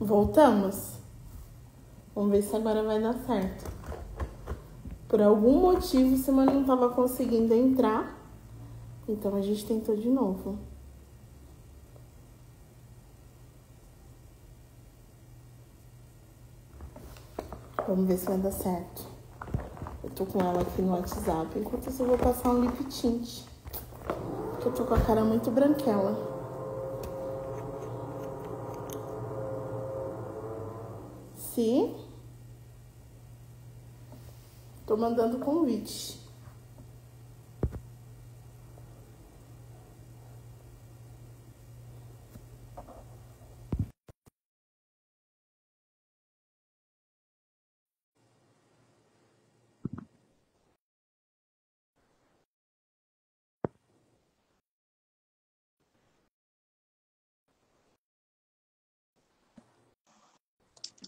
Voltamos. Vamos ver se agora vai dar certo. Por algum motivo, semana não estava conseguindo entrar. Então a gente tentou de novo. Vamos ver se vai dar certo. Eu tô com ela aqui no WhatsApp. Enquanto isso, eu vou passar um lip tint. Porque eu tô com a cara muito branquela. Se tô mandando convite.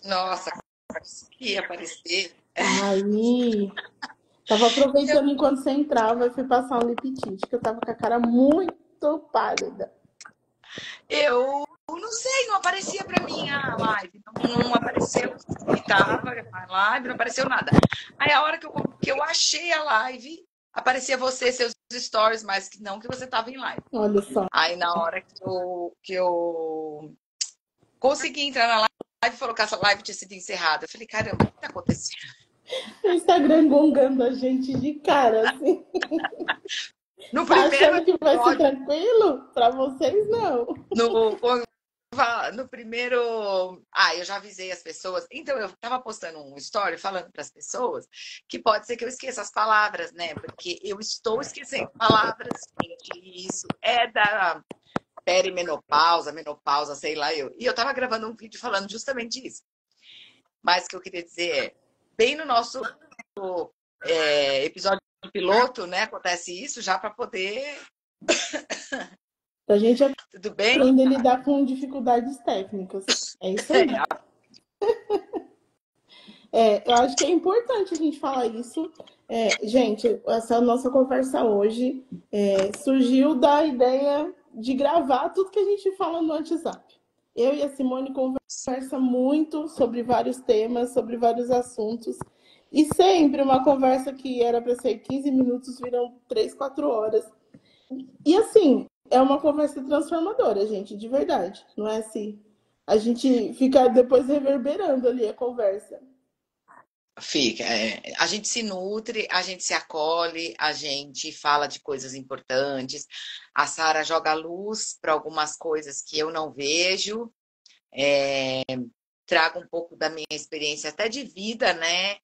Nossa, que ia aparecer. Aí, tava aproveitando enquanto você entrava e fui passar um lip tint, que eu tava com a cara muito pálida. Eu não sei, não aparecia pra mim a live. Não apareceu que tava a live, não apareceu nada. Aí a hora que eu achei a live, aparecia você, seus stories, mas que não que você tava em live. Olha só. Aí na hora que eu consegui entrar na live, falou que essa live tinha sido encerrada. Eu falei, caramba, o que tá acontecendo? O Instagram gongando a gente de cara, assim. No Tá primeiro achando que vai ser episódio, tranquilo? Pra vocês, não. no primeiro. Ah, eu já avisei as pessoas. Então, eu tava postando um story falando para as pessoas que pode ser que eu esqueça as palavras, né? Porque eu estou esquecendo palavras, gente. E isso é da perimenopausa, menopausa, sei lá eu. E eu tava gravando um vídeo falando justamente isso. Mas o que eu queria dizer é, bem no nosso episódio piloto, né? Acontece isso já para poder. A gente Tudo bem? aprende a lidar com dificuldades técnicas. É isso aí. Eu acho que é importante a gente falar isso. Gente, essa nossa conversa hoje surgiu da ideia de gravar tudo que a gente fala no WhatsApp. Eu e a Simone conversa muito sobre vários temas, sobre vários assuntos. E sempre uma conversa que era para ser 15 minutos viram 3, 4 horas. E assim, é uma conversa transformadora, gente, de verdade. Não é assim? A gente fica depois reverberando ali a conversa. Fica. A gente se nutre, a gente se acolhe, a gente fala de coisas importantes. A Sara joga luz para algumas coisas que eu não vejo. Trago um pouco da minha experiência até de vida, né?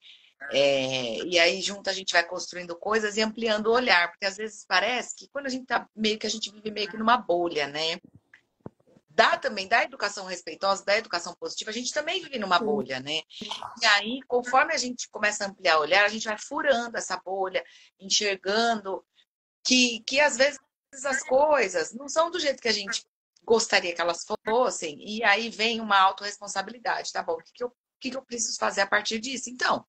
E aí junto a gente vai construindo coisas e ampliando o olhar, porque às vezes parece que quando a gente tá meio que a gente vive meio que numa bolha, né? Também da educação respeitosa, da educação positiva, a gente também vive numa bolha, né? E aí, conforme a gente começa a ampliar o olhar, a gente vai furando essa bolha, enxergando que às vezes as coisas não são do jeito que a gente gostaria que elas fossem, e aí vem uma autorresponsabilidade, tá bom? Que eu preciso fazer a partir disso? Então.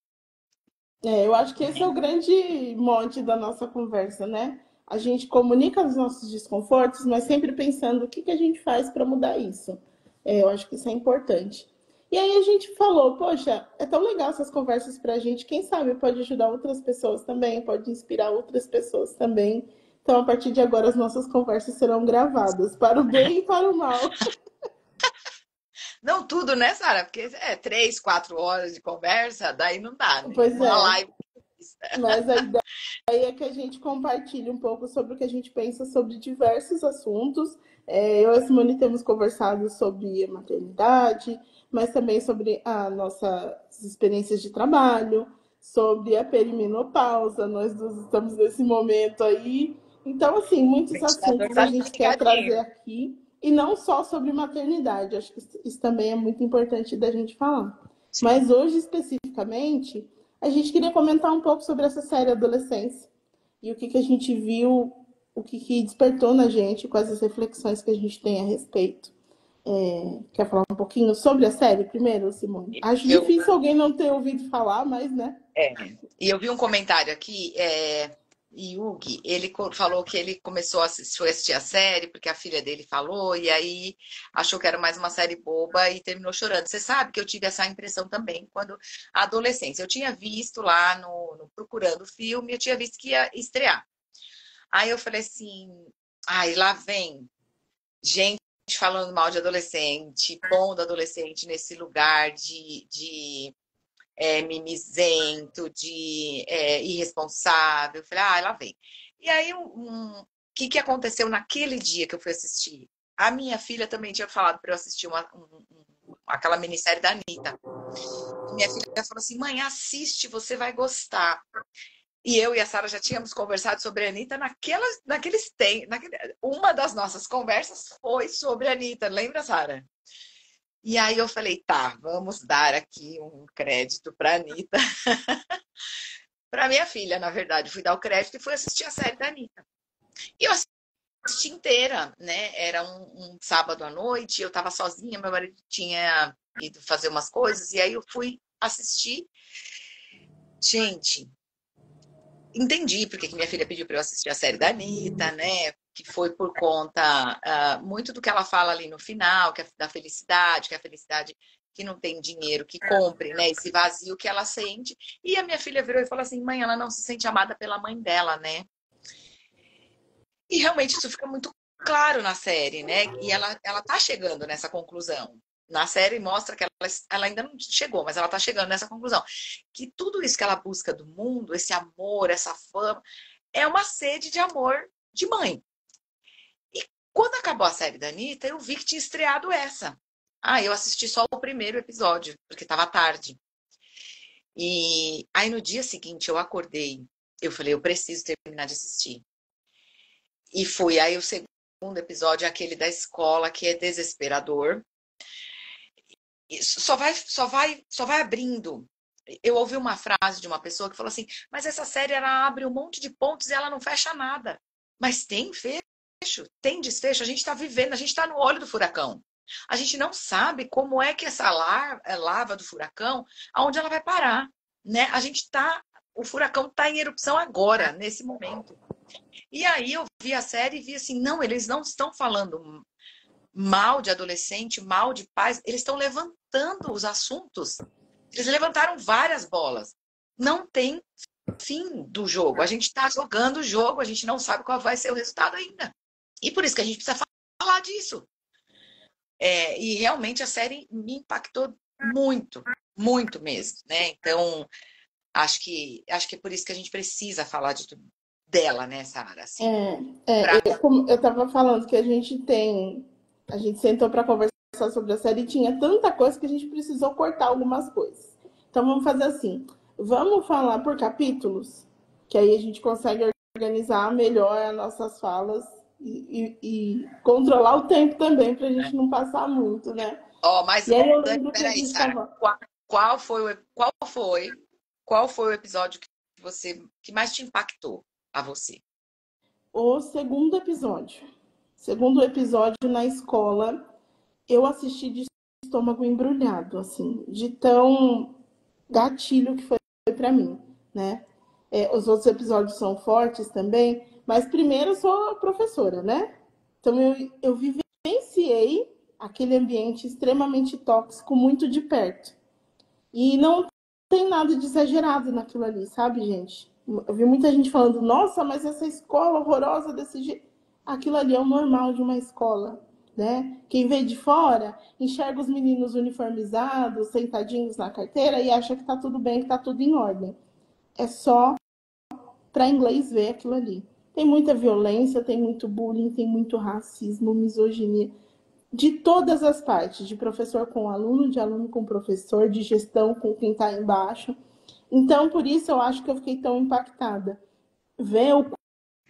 Eu acho que esse é o grande mote da nossa conversa, né? A gente comunica os nossos desconfortos, mas sempre pensando o que a gente faz para mudar isso. Eu acho que isso é importante. E aí a gente falou, poxa, é tão legal essas conversas para a gente, quem sabe pode ajudar outras pessoas também, pode inspirar outras pessoas também. Então, a partir de agora, as nossas conversas serão gravadas, para o bem e para o mal. Não tudo, né, Sara? Porque 3, 4 horas de conversa, daí não dá, né? Pois Uma é, live. mas a ideia é que a gente compartilhe um pouco sobre o que a gente pensa sobre diversos assuntos. Eu e a Simone temos conversado sobre a maternidade, mas também sobre as nossas experiências de trabalho, sobre a perimenopausa. Nós estamos nesse momento aí. Então, assim, O muitos ventilador assuntos a tá gente quer trazer ligadinho. aqui. E não só sobre maternidade. Acho que isso também é muito importante da gente falar. Mas hoje, especificamente, a gente queria comentar um pouco sobre essa série Adolescência e o que a gente viu, o que despertou na gente, quais as reflexões que a gente tem a respeito. Quer falar um pouquinho sobre a série primeiro, Simone? Acho Eu, difícil alguém não ter ouvido falar, mas, né? e eu vi um comentário aqui, Yugi, ele falou que ele começou a assistir a série porque a filha dele falou, e aí achou que era mais uma série boba e terminou chorando. Você sabe que eu tive essa impressão também quando a adolescência. Eu tinha visto lá no Procurando o Filme, eu tinha visto que ia estrear. Aí eu falei assim, ai, lá vem gente falando mal de adolescente, pondo adolescente nesse lugar de mimizento, irresponsável. Eu falei, ah, lá vem. E aí, o que aconteceu naquele dia que eu fui assistir? A minha filha também tinha falado para eu assistir aquela minissérie da Anitta. E minha filha falou assim, mãe, assiste, você vai gostar. E eu e a Sara já tínhamos conversado sobre a Anitta naqueles tempos. Uma das nossas conversas foi sobre a Anitta, lembra, Sara? E aí eu falei, tá, vamos dar aqui um crédito para a Anitta. Para minha filha, na verdade. Fui dar o crédito e fui assistir a série da Anitta. E eu assisti inteira, né? Era um sábado à noite, eu estava sozinha, meu marido tinha ido fazer umas coisas, e aí eu fui assistir. Gente, entendi porque que minha filha pediu para eu assistir a série da Anitta, né? Que foi por conta muito do que ela fala ali no final, que é da felicidade, que é a felicidade que não tem dinheiro, que compre, né? Esse vazio que ela sente. E a minha filha virou e falou assim, mãe, ela não se sente amada pela mãe dela, né? E realmente isso fica muito claro na série, né? E ela tá chegando nessa conclusão. Na série mostra que ela ainda não chegou, mas ela tá chegando nessa conclusão. Que tudo isso que ela busca do mundo, esse amor, essa fama, é uma sede de amor de mãe. E quando acabou a série da Anitta, eu vi que tinha estreado essa. Ah, eu assisti só o primeiro episódio, porque estava tarde. E aí no dia seguinte eu acordei, eu falei, eu preciso terminar de assistir. E fui. Aí o segundo episódio é aquele da escola, que é desesperador. E só vai abrindo. Eu ouvi uma frase de uma pessoa que falou assim, mas essa série ela abre um monte de pontos e ela não fecha nada. Mas tem fecho, tem desfecho. A gente está vivendo, a gente está no olho do furacão. A gente não sabe como é que essa lava do furacão, aonde ela vai parar, né? O furacão está em erupção agora, nesse momento. E aí eu vi a série e vi assim, não, eles não estão falando mal de adolescente, mal de pais, eles estão levantando os assuntos. Eles levantaram várias bolas. Não tem fim do jogo. A gente está jogando o jogo, a gente não sabe qual vai ser o resultado ainda. E por isso que a gente precisa falar disso. E realmente a série me impactou muito, muito mesmo, né? Então, acho que é por isso que a gente precisa falar dela, né, Sara? Assim, Como eu estava falando que a gente sentou para conversar sobre a série e tinha tanta coisa que a gente precisou cortar algumas coisas. Então vamos fazer assim, vamos falar por capítulos, que aí a gente consegue organizar melhor as nossas falas e controlar o tempo também para a gente não passar muito, né? Mas e aí eu lembro que a peraí, gente Sara, tava... qual foi o episódio que mais te impactou a você? O segundo episódio. Segundo episódio na escola, eu assisti de estômago embrulhado, assim, de tão gatilho que foi para mim, né? Os outros episódios são fortes também, mas primeiro eu sou professora, né? Então eu vivenciei aquele ambiente extremamente tóxico muito de perto. E não tem nada de exagerado naquilo ali, sabe, gente? Eu vi muita gente falando, nossa, mas essa escola horrorosa desse jeito. Aquilo ali é o normal de uma escola, né? Quem vê de fora enxerga os meninos uniformizados, sentadinhos na carteira e acha que tá tudo bem, que tá tudo em ordem. É só para inglês ver aquilo ali. Tem muita violência, tem muito bullying, tem muito racismo, misoginia, de todas as partes, de professor com aluno, de aluno com professor, de gestão com quem está embaixo. Então, por isso eu acho que eu fiquei tão impactada. Ver o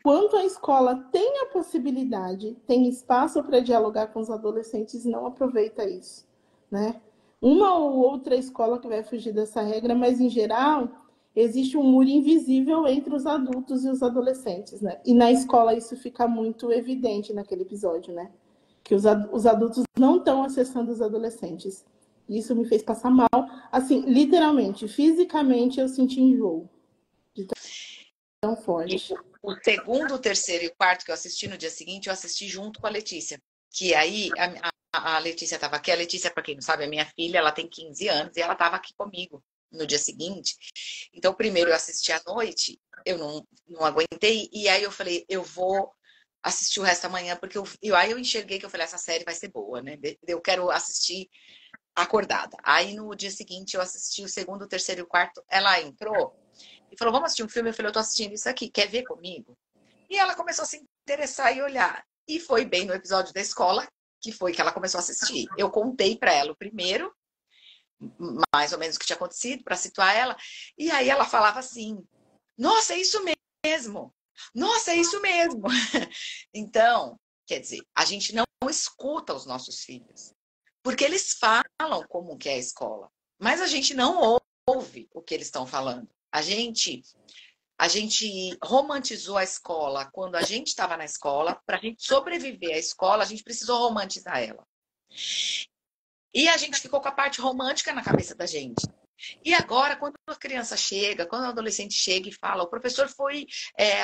quanto a escola tem a possibilidade, tem espaço para dialogar com os adolescentes e não aproveita isso, né? Uma ou outra escola que vai fugir dessa regra, mas em geral existe um muro invisível entre os adultos e os adolescentes, né? E na escola isso fica muito evidente naquele episódio, né? Que os adultos não estão acessando os adolescentes. Isso me fez passar mal, assim, literalmente, fisicamente eu senti enjoo. tão E forte. o segundo, o terceiro e o quarto que eu assisti no dia seguinte, eu assisti junto com a Letícia. Que aí a Letícia estava aqui. A Letícia, para quem não sabe, é minha filha, ela tem 15 anos e ela estava aqui comigo no dia seguinte. Então, primeiro eu assisti à noite, eu não aguentei, e aí eu falei, eu vou assistir o resto da manhã, porque aí eu enxerguei que eu falei, essa série vai ser boa, né? Eu quero assistir acordada. Aí no dia seguinte eu assisti o segundo, o terceiro e o quarto. Ela entrou e falou, vamos assistir um filme? Eu falei, eu tô assistindo isso aqui, quer ver comigo? E ela começou a se interessar e olhar. E foi bem no episódio da escola, que foi que ela começou a assistir. Eu contei para ela o primeiro, mais ou menos o que tinha acontecido, para situar ela. E aí ela falava assim: nossa, é isso mesmo! Nossa, é isso mesmo! Então, quer dizer, a gente não escuta os nossos filhos, porque eles falam como que é a escola, mas a gente não ouve o que eles estão falando. A gente romantizou a escola quando a gente estava na escola. Para a gente sobreviver à escola, a gente precisou romantizar ela. E a gente ficou com a parte romântica na cabeça da gente. E agora, quando a criança chega, quando o adolescente chega e fala, o professor foi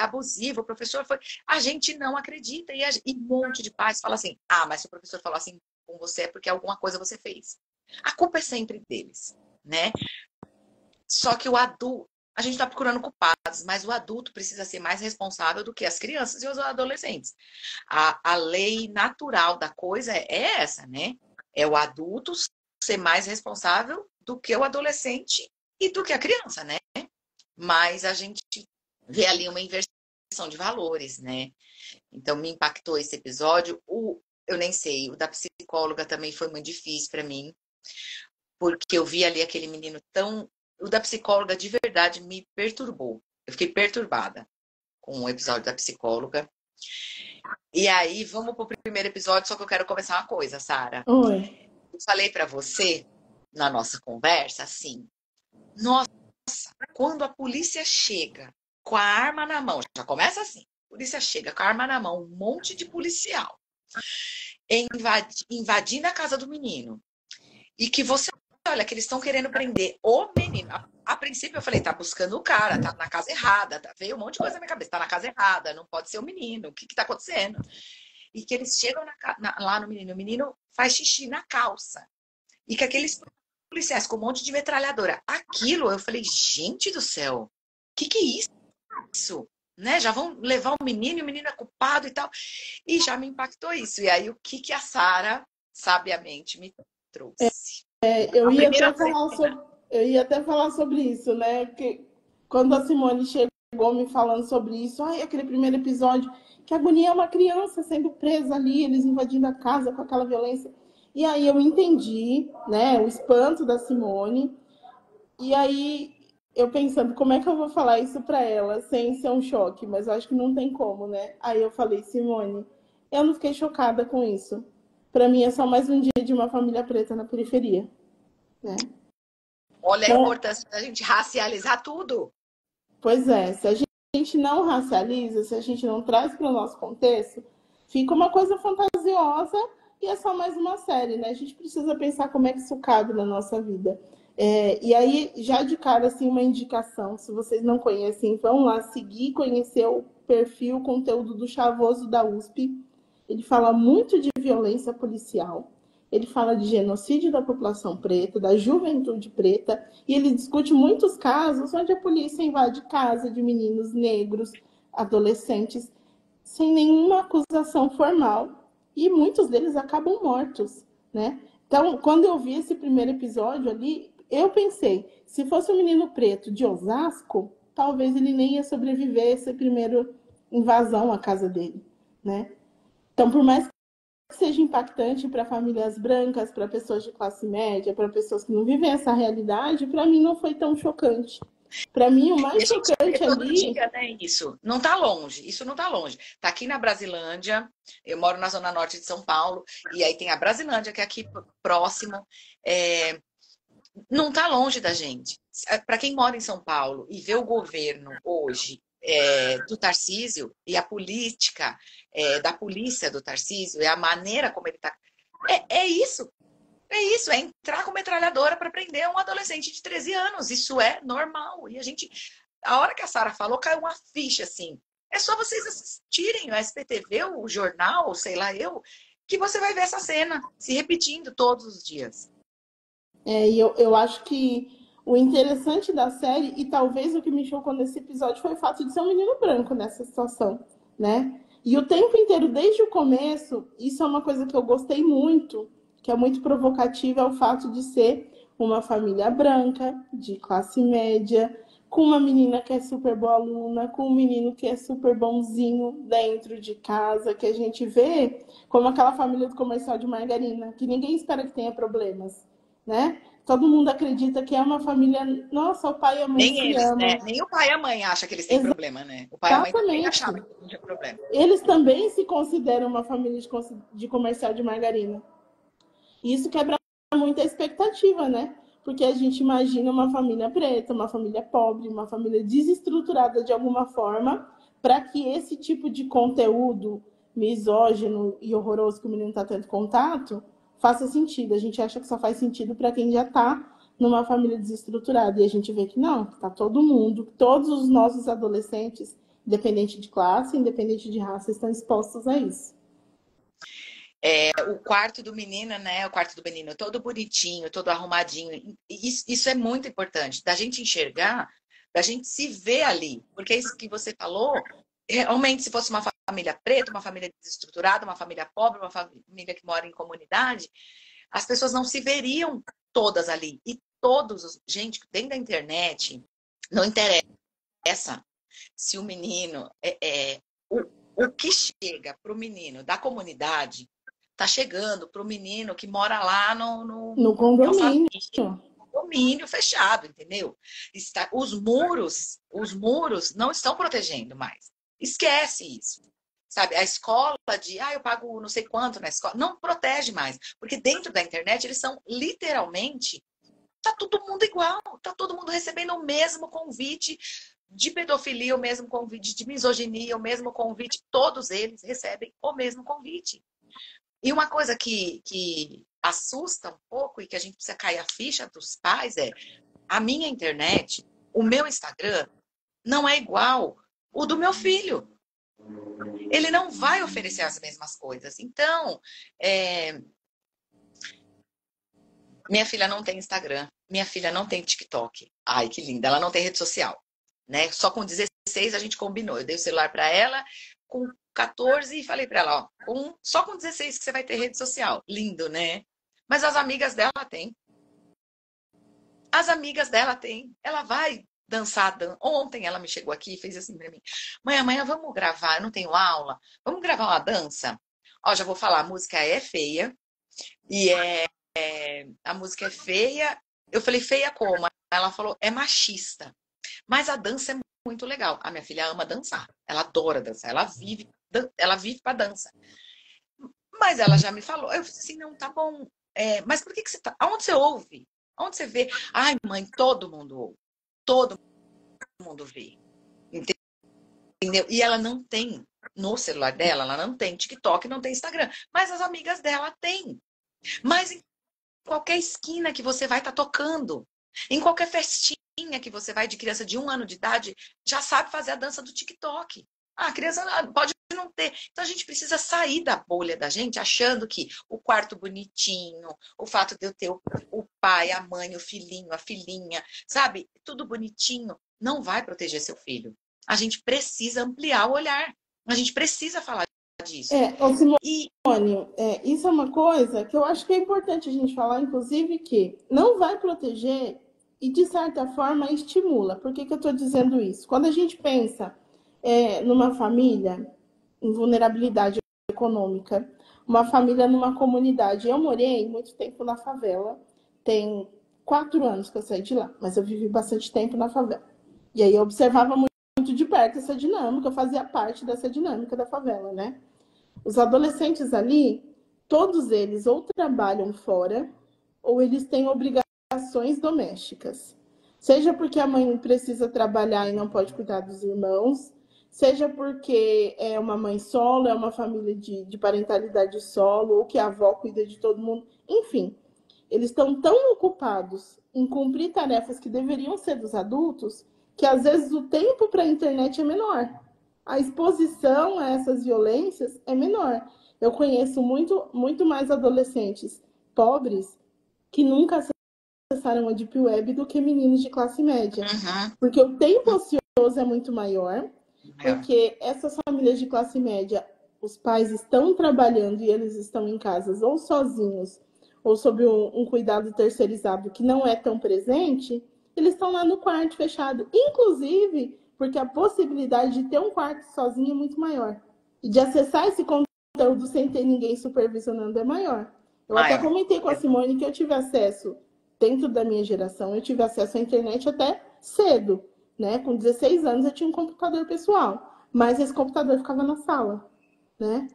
abusivo, o professor foi. A gente não acredita. E um monte de pais fala assim: ah, mas se o professor falou assim com você é porque alguma coisa você fez. A culpa é sempre deles, né? Só que o adulto. A gente está procurando culpados, mas o adulto precisa ser mais responsável do que as crianças e os adolescentes. A lei natural da coisa é essa, né? É o adulto ser mais responsável do que o adolescente e do que a criança, né? Mas a gente vê ali uma inversão de valores, né? Então me impactou esse episódio. Eu nem sei, o da psicóloga também foi muito difícil para mim, porque eu vi ali aquele menino tão. O da psicóloga de verdade me perturbou. Eu fiquei perturbada com o episódio da psicóloga. E aí, vamos pro primeiro episódio, só que eu quero começar uma coisa, Sara. Oi. Eu falei para você na nossa conversa assim: nossa, quando a polícia chega com a arma na mão, já começa assim: a polícia chega com a arma na mão, um monte de policial invadindo a casa do menino, e que você olha que eles estão querendo prender o menino. A princípio eu falei, tá buscando o cara, tá na casa errada, veio um monte de coisa na minha cabeça, tá na casa errada, não pode ser o menino, o que tá acontecendo? E que eles chegam lá no menino, o menino faz xixi na calça. E que aqueles policiais com um monte de metralhadora. Aquilo, eu falei, gente do céu, o que é isso? Né? Já vão levar o menino e o menino é culpado e tal. E já me impactou isso. E aí, o que a Sara sabiamente me trouxe? Eu A ia primeira até falar cena. sobre, isso, né? Que quando a Simone chegou me falando sobre isso, ai, aquele primeiro episódio, que agonia uma criança sendo presa ali, eles invadindo a casa com aquela violência. E aí eu entendi, né, o espanto da Simone. E aí eu pensando, como é que eu vou falar isso para ela sem ser um choque? Mas eu acho que não tem como, né? Aí eu falei, Simone, eu não fiquei chocada com isso. Para mim é só mais um dia de uma família preta na periferia, né? Olha a Então, importância da gente racializar tudo. pois é, se a gente não racializa, se a gente não traz para o nosso contexto, fica uma coisa fantasiosa e é só mais uma série, né? A gente precisa pensar como é que isso cabe na nossa vida. E aí, já de cara, assim, uma indicação, se vocês não conhecem, vão lá seguir, conhecer o perfil, o conteúdo do Chavoso da USP. Ele fala muito de violência policial, ele fala de genocídio da população preta, da juventude preta, e ele discute muitos casos onde a polícia invade casa de meninos negros, adolescentes, sem nenhuma acusação formal, e muitos deles acabam mortos, né? Então, quando eu vi esse primeiro episódio ali, eu pensei, se fosse um menino preto de Osasco, talvez ele nem ia sobreviver a essa primeira invasão à casa dele, né? Então, por mais que seja impactante para famílias brancas, para pessoas de classe média, para pessoas que não vivem essa realidade, para mim não foi tão chocante. Para mim, o E mais a gente vê chocante todo ali. dia, né, isso. Não tá longe, isso não tá longe. Tá aqui na Brasilândia, eu moro na zona norte de São Paulo, e aí tem a Brasilândia, que é aqui próximo. Não tá longe da gente. Para quem mora em São Paulo e vê o governo hoje do Tarcísio e a política da polícia do Tarcísio e a maneira como ele tá. É isso. É isso, é entrar com metralhadora para prender um adolescente de 13 anos. Isso é normal. E a gente a hora que a Sara falou, caiu uma ficha, assim. É só vocês assistirem o SPTV, o jornal, sei lá eu, que você vai ver essa cena se repetindo todos os dias. E eu acho que o interessante da série, e talvez o que me chocou nesse episódio, foi o fato de ser um menino branco nessa situação, né? E o tempo inteiro, desde o começo, isso é uma coisa que eu gostei muito, que é muito provocativa, é o fato de ser uma família branca, de classe média, com uma menina que é super boa aluna, com um menino que é super bonzinho dentro de casa, que a gente vê como aquela família do comercial de margarina, que ninguém espera que tenha problemas, né? Todo mundo acredita que é uma família. Nossa, o pai e a mãe Nem se eles, né? amam. Nem o pai e a mãe acham que eles têm problema, né? O pai e a mãe também Exatamente. achavam que não tinha problema. Eles também se consideram uma família de comercial de margarina. E isso quebra muita expectativa, né? Porque a gente imagina uma família preta, uma família pobre, uma família desestruturada de alguma forma, para que esse tipo de conteúdo misógino e horroroso que o menino está tendo contato faça sentido. A gente acha que só faz sentido para quem já está numa família desestruturada. E a gente vê que não, que está todo mundo, todos os nossos adolescentes, independente de classe, independente de raça, estão expostos a isso. O quarto do menino, né? O quarto do menino todo bonitinho, todo arrumadinho. Isso é muito importante, da gente enxergar, da gente se ver ali. Porque é isso que você falou, realmente, se fosse uma família preta, uma família desestruturada, uma família pobre, uma família que mora em comunidade, as pessoas não se veriam todas ali. E todos, gente, dentro da internet, não interessa se o menino o que chega para o menino da comunidade tá chegando para o menino que mora lá No em condomínio. Alphaville, condomínio fechado, entendeu? Os muros não estão protegendo mais. Esquece isso. Sabe, a escola eu pago não sei quanto na escola, não protege mais, porque dentro da internet eles são literalmente, tá todo mundo igual, tá todo mundo recebendo o mesmo convite de pedofilia, o mesmo convite de misoginia, o mesmo convite, todos eles recebem o mesmo convite. E uma coisa que assusta um pouco e que a gente precisa cair a ficha dos pais é a minha internet, o meu Instagram, não é igual o do meu filho. Ele não vai oferecer as mesmas coisas. Então, minha filha não tem Instagram, minha filha não tem TikTok. Ai, que linda, ela não tem rede social. Né? Só com 16 a gente combinou. Eu dei o celular para ela, com 14 e falei para ela, ó, só com 16 que você vai ter rede social. Lindo, né? Mas as amigas dela têm. As amigas dela têm. Ela vai dançar. Ontem ela me chegou aqui e fez assim para mim: mãe, amanhã vamos gravar, eu não tenho aula, vamos gravar uma dança? Ó, já vou falar, a música é feia e a música é feia. Eu falei, feia como? Ela falou, é machista. Mas a dança é muito legal. A minha filha ama dançar. Ela adora dançar. Ela vive para dança. Mas ela já me falou. Eu falei assim, não, tá bom. Mas por que você tá... Aonde você ouve? Aonde você vê? Ai, mãe, todo mundo ouve. Todo mundo vê. Entendeu? E ela não tem, no celular dela, ela não tem TikTok, não tem Instagram. Mas as amigas dela têm. Mas em qualquer esquina que você vai estar tocando. Em qualquer festinha que você vai de criança de 1 ano de idade, já sabe fazer a dança do TikTok. A criança pode não ter. Então a gente precisa sair da bolha da gente achando que o quarto bonitinho, o fato de eu ter o pai, a mãe, o filhinho, a filhinha, sabe? Tudo bonitinho, não vai proteger seu filho. A gente precisa ampliar o olhar. A gente precisa falar disso. Simone, isso é uma coisa que eu acho que é importante a gente falar, inclusive, que não vai proteger e, de certa forma, estimula. Por que eu estou dizendo isso? Quando a gente pensa numa família em vulnerabilidade econômica, uma família numa comunidade. Eu morei muito tempo na favela, tem 4 anos que eu saí de lá, mas eu vivi bastante tempo na favela. E aí eu observava muito de perto essa dinâmica, eu fazia parte dessa dinâmica da favela, né? Os adolescentes ali, todos eles ou trabalham fora, ou eles têm obrigações domésticas. Seja porque a mãe precisa trabalhar e não pode cuidar dos irmãos, seja porque é uma mãe solo, é uma família de parentalidade solo, ou que a avó cuida de todo mundo. Enfim, eles estão tão ocupados em cumprir tarefas que deveriam ser dos adultos, que às vezes o tempo para a internet é menor. A exposição a essas violências é menor. Eu conheço muito mais adolescentes pobres que nunca acessaram a Deep Web do que meninos de classe média. Porque o tempo ocioso é muito maior, porque essas famílias de classe média, os pais estão trabalhando e eles estão em casas ou sozinhos, ou sob um cuidado terceirizado que não é tão presente, eles estão lá no quarto fechado. Inclusive, porque a possibilidade de ter um quarto sozinho é muito maior. E de acessar esse conteúdo sem ter ninguém supervisionando é maior. Eu até comentei com a Simone que eu tive acesso, dentro da minha geração, eu tive acesso à internet até cedo, né? Com 16 anos eu tinha um computador pessoal, mas esse computador ficava na sala, né?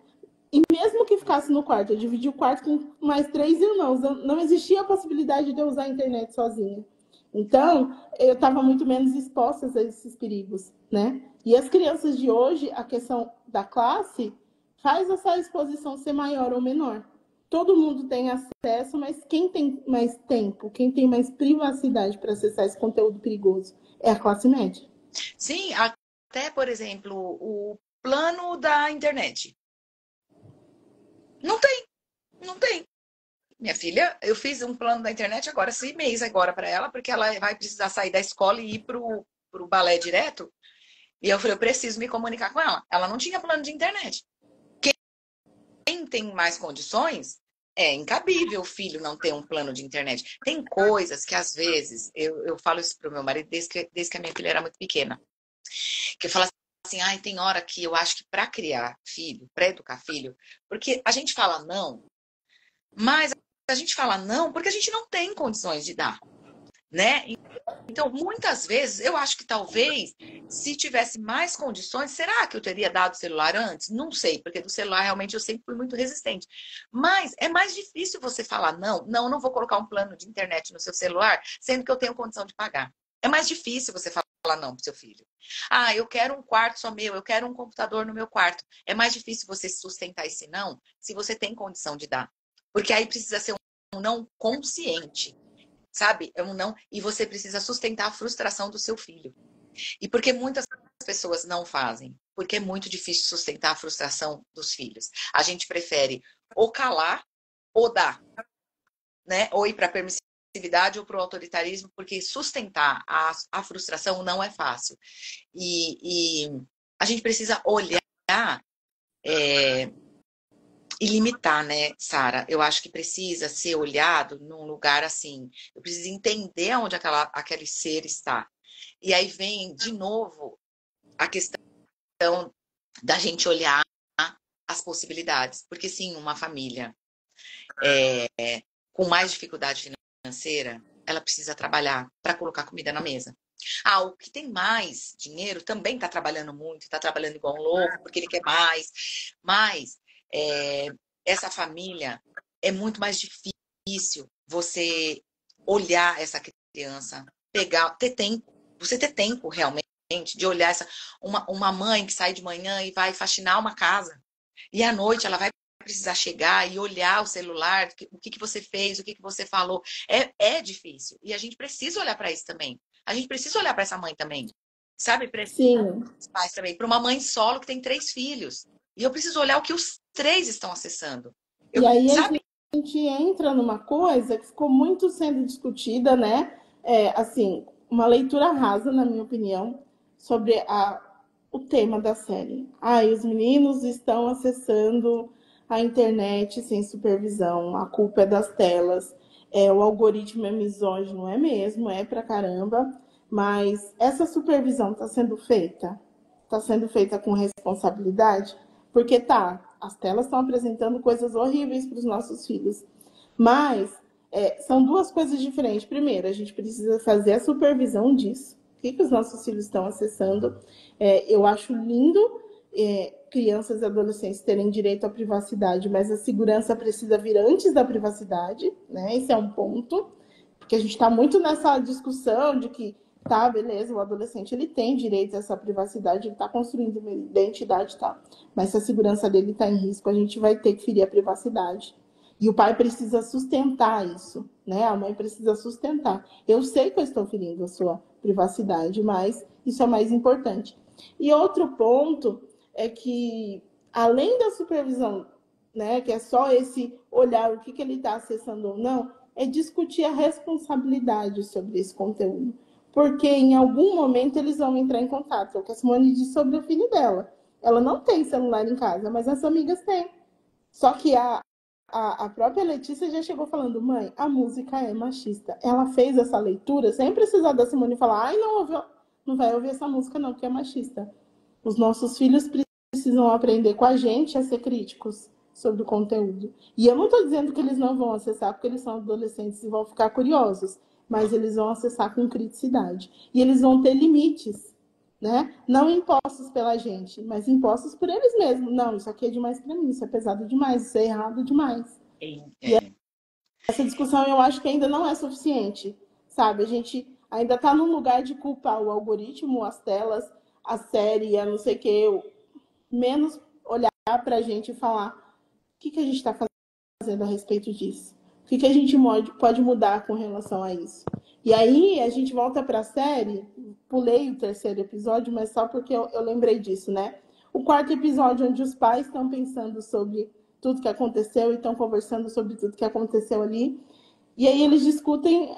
E mesmo que ficasse no quarto, eu dividi o quarto com mais 3 irmãos, não existia a possibilidade de eu usar a internet sozinha. Então, eu estava muito menos exposta a esses perigos, né? E as crianças de hoje, a questão da classe faz essa exposição ser maior ou menor. Todo mundo tem acesso, mas quem tem mais tempo, quem tem mais privacidade para acessar esse conteúdo perigoso é a classe média. Sim, até, por exemplo, o plano da internet. Não tem. Minha filha, eu fiz um plano da internet agora, esse mês agora para ela, porque ela vai precisar sair da escola e ir pro balé direto. E eu falei, eu preciso me comunicar com ela. Ela não tinha plano de internet. Quem tem mais condições, é incabível o filho não ter um plano de internet. Tem coisas que, às vezes, eu falo isso pro meu marido desde que a minha filha era muito pequena. Que eu falo assim, ai, tem hora que eu acho que para criar filho, para educar filho, porque a gente fala não, mas a gente fala não porque a gente não tem condições de dar, né? Então, muitas vezes, eu acho que talvez, se tivesse mais condições, será que eu teria dado o celular antes? Não sei, porque do celular realmente eu sempre fui muito resistente. Mas é mais difícil você falar não vou colocar um plano de internet no seu celular, sendo que eu tenho condição de pagar. É mais difícil você falar não pro seu filho. Ah, eu quero um quarto só meu, eu quero um computador no meu quarto. É mais difícil você sustentar esse não se você tem condição de dar. Porque aí precisa ser um não consciente. Sabe? É um não. E você precisa sustentar a frustração do seu filho. E por que muitas pessoas não fazem? Porque é muito difícil sustentar a frustração dos filhos. A gente prefere ou calar ou dar, né? Ou ir para a permissividade ou para o autoritarismo, porque sustentar a frustração não é fácil. E a gente precisa olhar e limitar, né, Sara? Eu acho que precisa ser olhado num lugar assim. Eu preciso entender onde aquele ser está. E aí vem, de novo, a questão da gente olhar as possibilidades. Porque, sim, uma família com mais dificuldade financeira, ela precisa trabalhar para colocar comida na mesa. Ah, o que tem mais dinheiro também está trabalhando muito, está trabalhando igual um louco, porque ele quer mais. Mas essa família é muito mais difícil você olhar essa criança, ter tempo, você ter tempo realmente de olhar uma mãe que sai de manhã e vai faxinar uma casa. E à noite ela vai precisar chegar e olhar o celular, o que você fez, o que você falou. É difícil. E a gente precisa olhar para isso também. A gente precisa olhar para essa mãe também. Sabe? Para esses pais também. Para uma mãe solo que tem 3 filhos. E eu preciso olhar o que os 3 estão acessando. E aí a gente entra numa coisa que ficou muito sendo discutida, né? Assim, uma leitura rasa, na minha opinião, sobre o tema da série. Os meninos estão acessando a internet sem supervisão, a culpa é das telas, o algoritmo é misógino, é mesmo, é pra caramba, mas essa supervisão está sendo feita? Está sendo feita com responsabilidade? Porque as telas estão apresentando coisas horríveis para os nossos filhos, mas são duas coisas diferentes. Primeiro, a gente precisa fazer a supervisão disso, o que os nossos filhos estão acessando. Eu acho lindo crianças e adolescentes terem direito à privacidade, mas a segurança precisa vir antes da privacidade, né? Esse é um ponto, porque a gente está muito nessa discussão de que, beleza, o adolescente ele tem direito a essa privacidade, ele está construindo uma identidade, mas se a segurança dele está em risco, a gente vai ter que ferir a privacidade. E o pai precisa sustentar isso, né? A mãe precisa sustentar. Eu sei que eu estou ferindo a sua privacidade, mas isso é mais importante. E outro ponto é que, além da supervisão, né, que é só esse olhar o que ele está acessando ou não, é discutir a responsabilidade sobre esse conteúdo. Porque em algum momento eles vão entrar em contato. É o que a Simone disse sobre o filho dela. Ela não tem celular em casa, mas as amigas têm. Só que a própria Letícia já chegou falando, mãe, a música é machista. Ela fez essa leitura sem precisar da Simone falar, ai, não, não vai ouvir essa música não, porque é machista. Os nossos filhos precisam aprender com a gente a ser críticos sobre o conteúdo. E eu não estou dizendo que eles não vão acessar porque eles são adolescentes e vão ficar curiosos, mas eles vão acessar com criticidade. E eles vão ter limites, né? Não impostos pela gente, mas impostos por eles mesmos. Não, isso aqui é demais para mim, isso é pesado demais, isso é errado demais. E essa discussão eu acho que ainda não é suficiente, sabe? A gente ainda está num lugar de culpar o algoritmo, as telas, a série, a não sei o que, menos olhar para a gente e falar o que a gente está fazendo a respeito disso. O que a gente pode mudar com relação a isso. E aí a gente volta para a série, pulei o terceiro episódio, mas só porque eu lembrei disso, né? O quarto episódio, onde os pais estão pensando sobre tudo que aconteceu e estão conversando sobre tudo que aconteceu ali. E aí eles discutem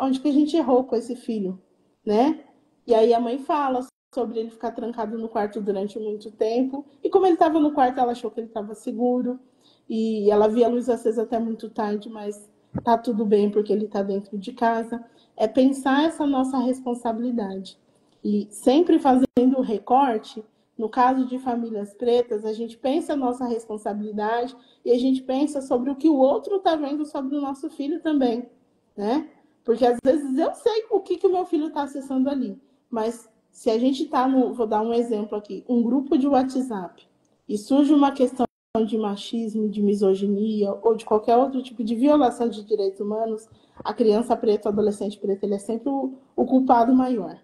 onde que a gente errou com esse filho, né? E aí a mãe fala sobre ele ficar trancado no quarto durante muito tempo. E como ele estava no quarto, ela achou que ele estava seguro. E ela via a luz acesa até muito tarde, mas tá tudo bem porque ele está dentro de casa. É pensar essa nossa responsabilidade. E sempre fazendo o recorte, no caso de famílias pretas, a gente pensa a nossa responsabilidade e a gente pensa sobre o que o outro está vendo sobre o nosso filho também, né? Porque às vezes eu sei o que o meu filho está acessando ali, mas se a gente está no, vou dar um exemplo aqui, um grupo de WhatsApp e surge uma questão de machismo, de misoginia ou de qualquer outro tipo de violação de direitos humanos, a criança preta, o adolescente preto, ele é sempre o culpado maior,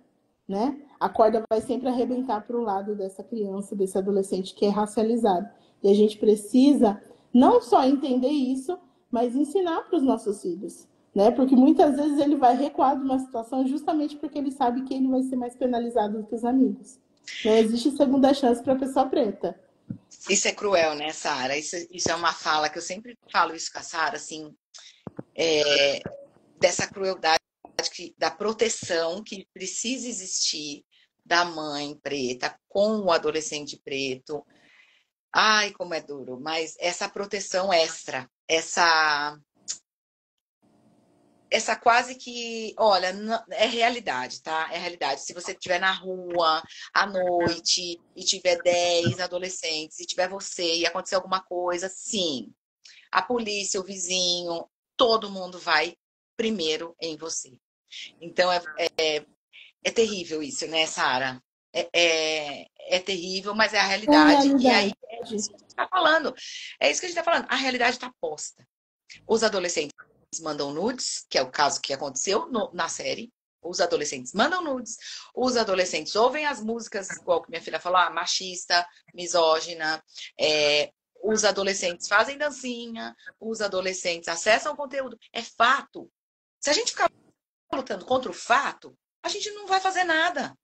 né? A corda vai sempre arrebentar para o lado dessa criança, desse adolescente que é racializado. E a gente precisa não só entender isso, mas ensinar para os nossos filhos, né? Porque muitas vezes ele vai recuar de uma situação justamente porque ele sabe que ele vai ser mais penalizado do que os amigos. Não existe segunda chance para a pessoa preta. Isso é cruel, né, Sara? Isso é uma fala que eu sempre falo isso com a Sara, assim, dessa crueldade, da proteção que precisa existir da mãe preta com o adolescente preto. Ai, como é duro, mas essa proteção extra, essa quase que, olha, é realidade, tá? É realidade. Se você estiver na rua à noite e tiver 10 adolescentes e tiver você e acontecer alguma coisa, sim, a polícia, o vizinho, todo mundo vai primeiro em você. Então, é terrível isso, né, Sara? É terrível, mas é a realidade. E aí, é isso que a gente está falando. É isso que a gente está falando. A realidade está posta. Os adolescentes mandam nudes, que é o caso que aconteceu na série. Os adolescentes mandam nudes. Os adolescentes ouvem as músicas, igual que minha filha falou, machista, misógina. Os adolescentes fazem dancinha. Os adolescentes acessam o conteúdo. É fato. Se a gente ficar lutando contra o fato, a gente não vai fazer nada.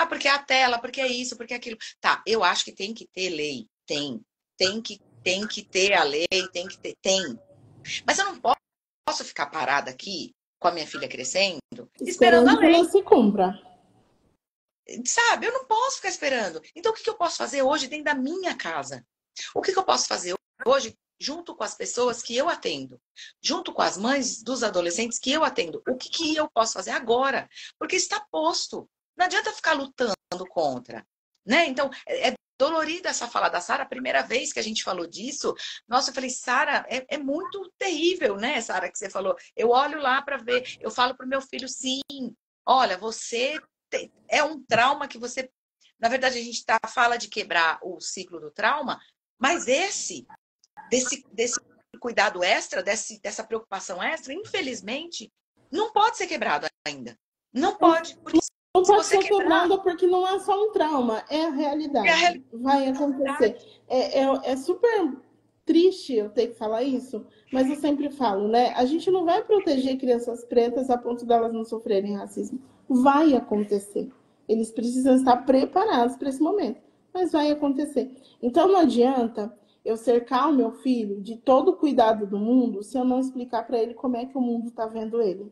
Porque é a tela, porque é isso, porque é aquilo. Tá, eu acho que tem que ter lei. Tem que ter a lei, tem. Mas eu não posso ficar parada aqui com a minha filha crescendo, esperando a lei. Que ela se cumpra. Sabe, eu não posso ficar esperando. Então, o que eu posso fazer hoje dentro da minha casa? O que eu posso fazer hoje junto com as pessoas que eu atendo? Junto com as mães dos adolescentes que eu atendo? O que eu posso fazer agora? Porque está posto. Não adianta ficar lutando contra, né? Então, é dolorida essa fala da Sara. A primeira vez que a gente falou disso, nossa, eu falei, Sara, é muito terrível, né, Sara, que você falou. Eu olho lá para ver, eu falo pro meu filho, sim, olha, você é um trauma que você... Na verdade, a gente fala de quebrar o ciclo do trauma, mas desse cuidado extra, dessa preocupação extra, infelizmente, não pode ser quebrado ainda. Não pode, porque não pode ser quebrado porque não é só um trauma, é a realidade. Vai acontecer. É super triste eu ter que falar isso, mas eu sempre falo, né? A gente não vai proteger crianças pretas a ponto delas não sofrerem racismo. Vai acontecer. Eles precisam estar preparados para esse momento. Mas vai acontecer. Então não adianta eu cercar o meu filho de todo o cuidado do mundo se eu não explicar para ele como é que o mundo está vendo ele.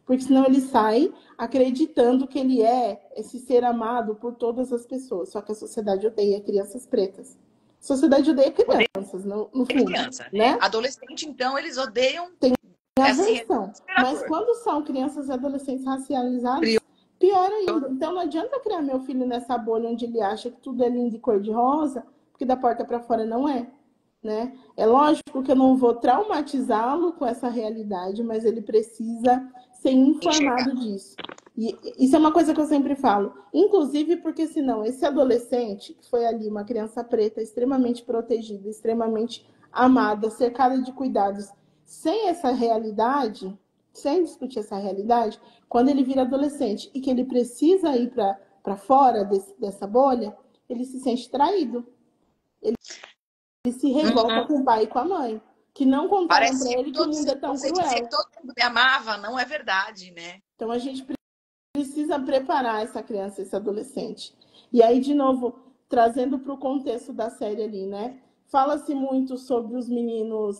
Porque senão ele sai acreditando que ele é esse ser amado por todas as pessoas. Só que a sociedade odeia crianças pretas. A sociedade odeia crianças, no fundo. Criança, né? Adolescente, então, eles odeiam aversão. Mas quando são crianças e adolescentes racializados, pior ainda. Então não adianta criar meu filho nessa bolha onde ele acha que tudo é lindo e cor-de-rosa, porque da porta para fora não é. Né? É lógico que eu não vou traumatizá-lo com essa realidade, mas ele precisa ser informado disso. E isso é uma coisa que eu sempre falo. Inclusive porque senão esse adolescente, que foi ali uma criança preta, extremamente protegida, extremamente amada, cercada de cuidados, sem essa realidade, sem discutir essa realidade, quando ele vira adolescente e que ele precisa ir para fora dessa bolha, ele se sente traído. Ele se revolta com o pai e com a mãe, que não contaram para ele que o mundo é tão cruel. Dizer que todo mundo me amava, não é verdade, né? Então a gente precisa preparar essa criança, esse adolescente. E aí, de novo, trazendo para o contexto da série ali, né? Fala-se muito sobre os meninos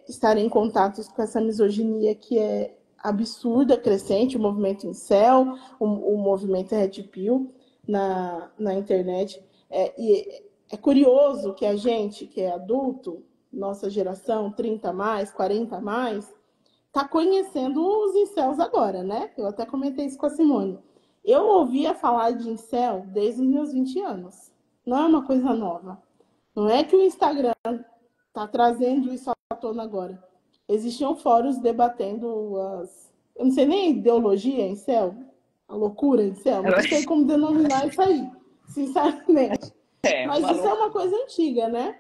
estarem em contato com essa misoginia que é absurda, crescente, o movimento incel, o movimento Red Pill na internet. E é curioso que a gente, que é adulto, nossa geração, 30 mais, 40 mais, tá conhecendo os incels agora, né? Eu até comentei isso com a Simone. Eu ouvia falar de incel desde os meus 20 anos. Não é uma coisa nova. Não é que o Instagram tá trazendo isso à tona agora. Existiam fóruns debatendo eu não sei nem a ideologia incel, a loucura incel, não sei como denominar isso aí, sinceramente. Mas isso é uma coisa antiga, né?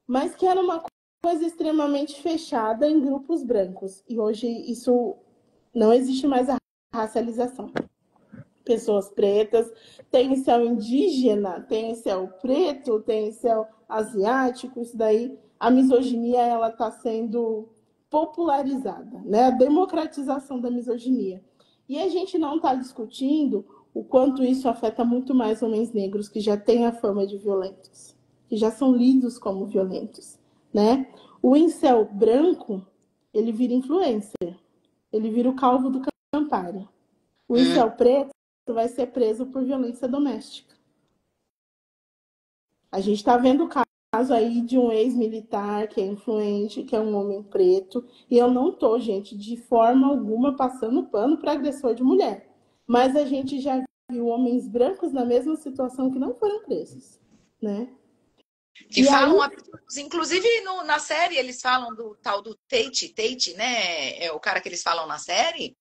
Mas que era uma coisa extremamente fechada em grupos brancos. E hoje isso não existe mais a racialização. Pessoas pretas, tem céu indígena, tem céu preto, tem céu asiático, isso daí. A misoginia ela está sendo popularizada, né? A democratização da misoginia. E a gente não está discutindo o quanto isso afeta muito mais homens negros que já têm a fama de violentos, que já são lidos como violentos, né? O incel branco, ele vira influencer, ele vira o calvo do Campari. O incel preto vai ser preso por violência doméstica. A gente está vendo o caso aí de um ex-militar que é influente, que é um homem preto, e eu não tô, gente, de forma alguma passando pano para agressor de mulher. Mas a gente já viu homens brancos na mesma situação que não foram presos, né? Que falam absurdos. Inclusive, na série, eles falam do tal do Tate, né? É o cara que eles falam na série.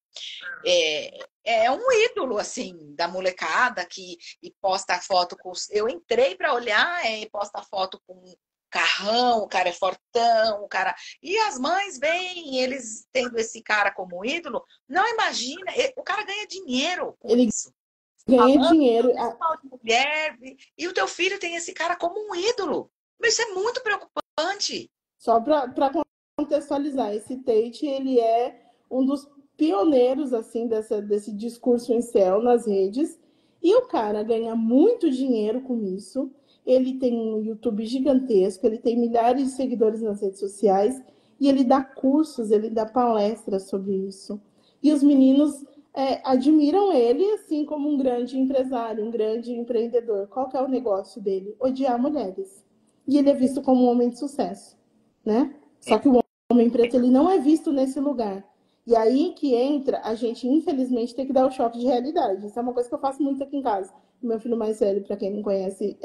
É um ídolo, assim, da molecada que posta foto com... Eu entrei para olhar e posta foto com carrão, o cara é fortão, o cara... E as mães veem eles tendo esse cara como ídolo. Não imagina, o cara ganha dinheiro com isso. Ganha dinheiro. De mulher, e o teu filho tem esse cara como um ídolo. Mas isso é muito preocupante. Só para contextualizar, esse Tate, ele é um dos pioneiros assim desse discurso incel nas redes. E o cara ganha muito dinheiro com isso. Ele tem um YouTube gigantesco, ele tem milhares de seguidores nas redes sociais. E ele dá cursos, ele dá palestras sobre isso. E os meninos admiram ele assim como um grande empresário, um grande empreendedor. Qual que é o negócio dele? Odiar mulheres. E ele é visto como um homem de sucesso, né? Só que o homem preto, ele não é visto nesse lugar. E aí que entra, a gente, infelizmente, tem que dar o choque de realidade. Isso é uma coisa que eu faço muito aqui em casa. O meu filho mais velho, para quem não conhece,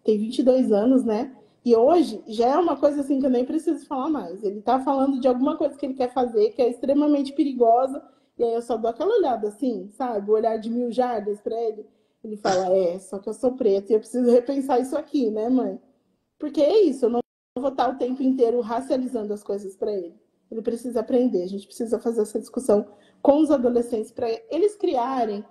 tem 22 anos, né? E hoje já é uma coisa assim que eu nem preciso falar mais. Ele tá falando de alguma coisa que ele quer fazer, que é extremamente perigosa. E aí eu só dou aquela olhada assim, sabe? O olhar de 1000 jardas para ele. Ele fala, só que eu sou preto e eu preciso repensar isso aqui, né, mãe? Porque é isso, eu não vou estar o tempo inteiro racializando as coisas para ele. Ele precisa aprender, a gente precisa fazer essa discussão com os adolescentes para eles criarem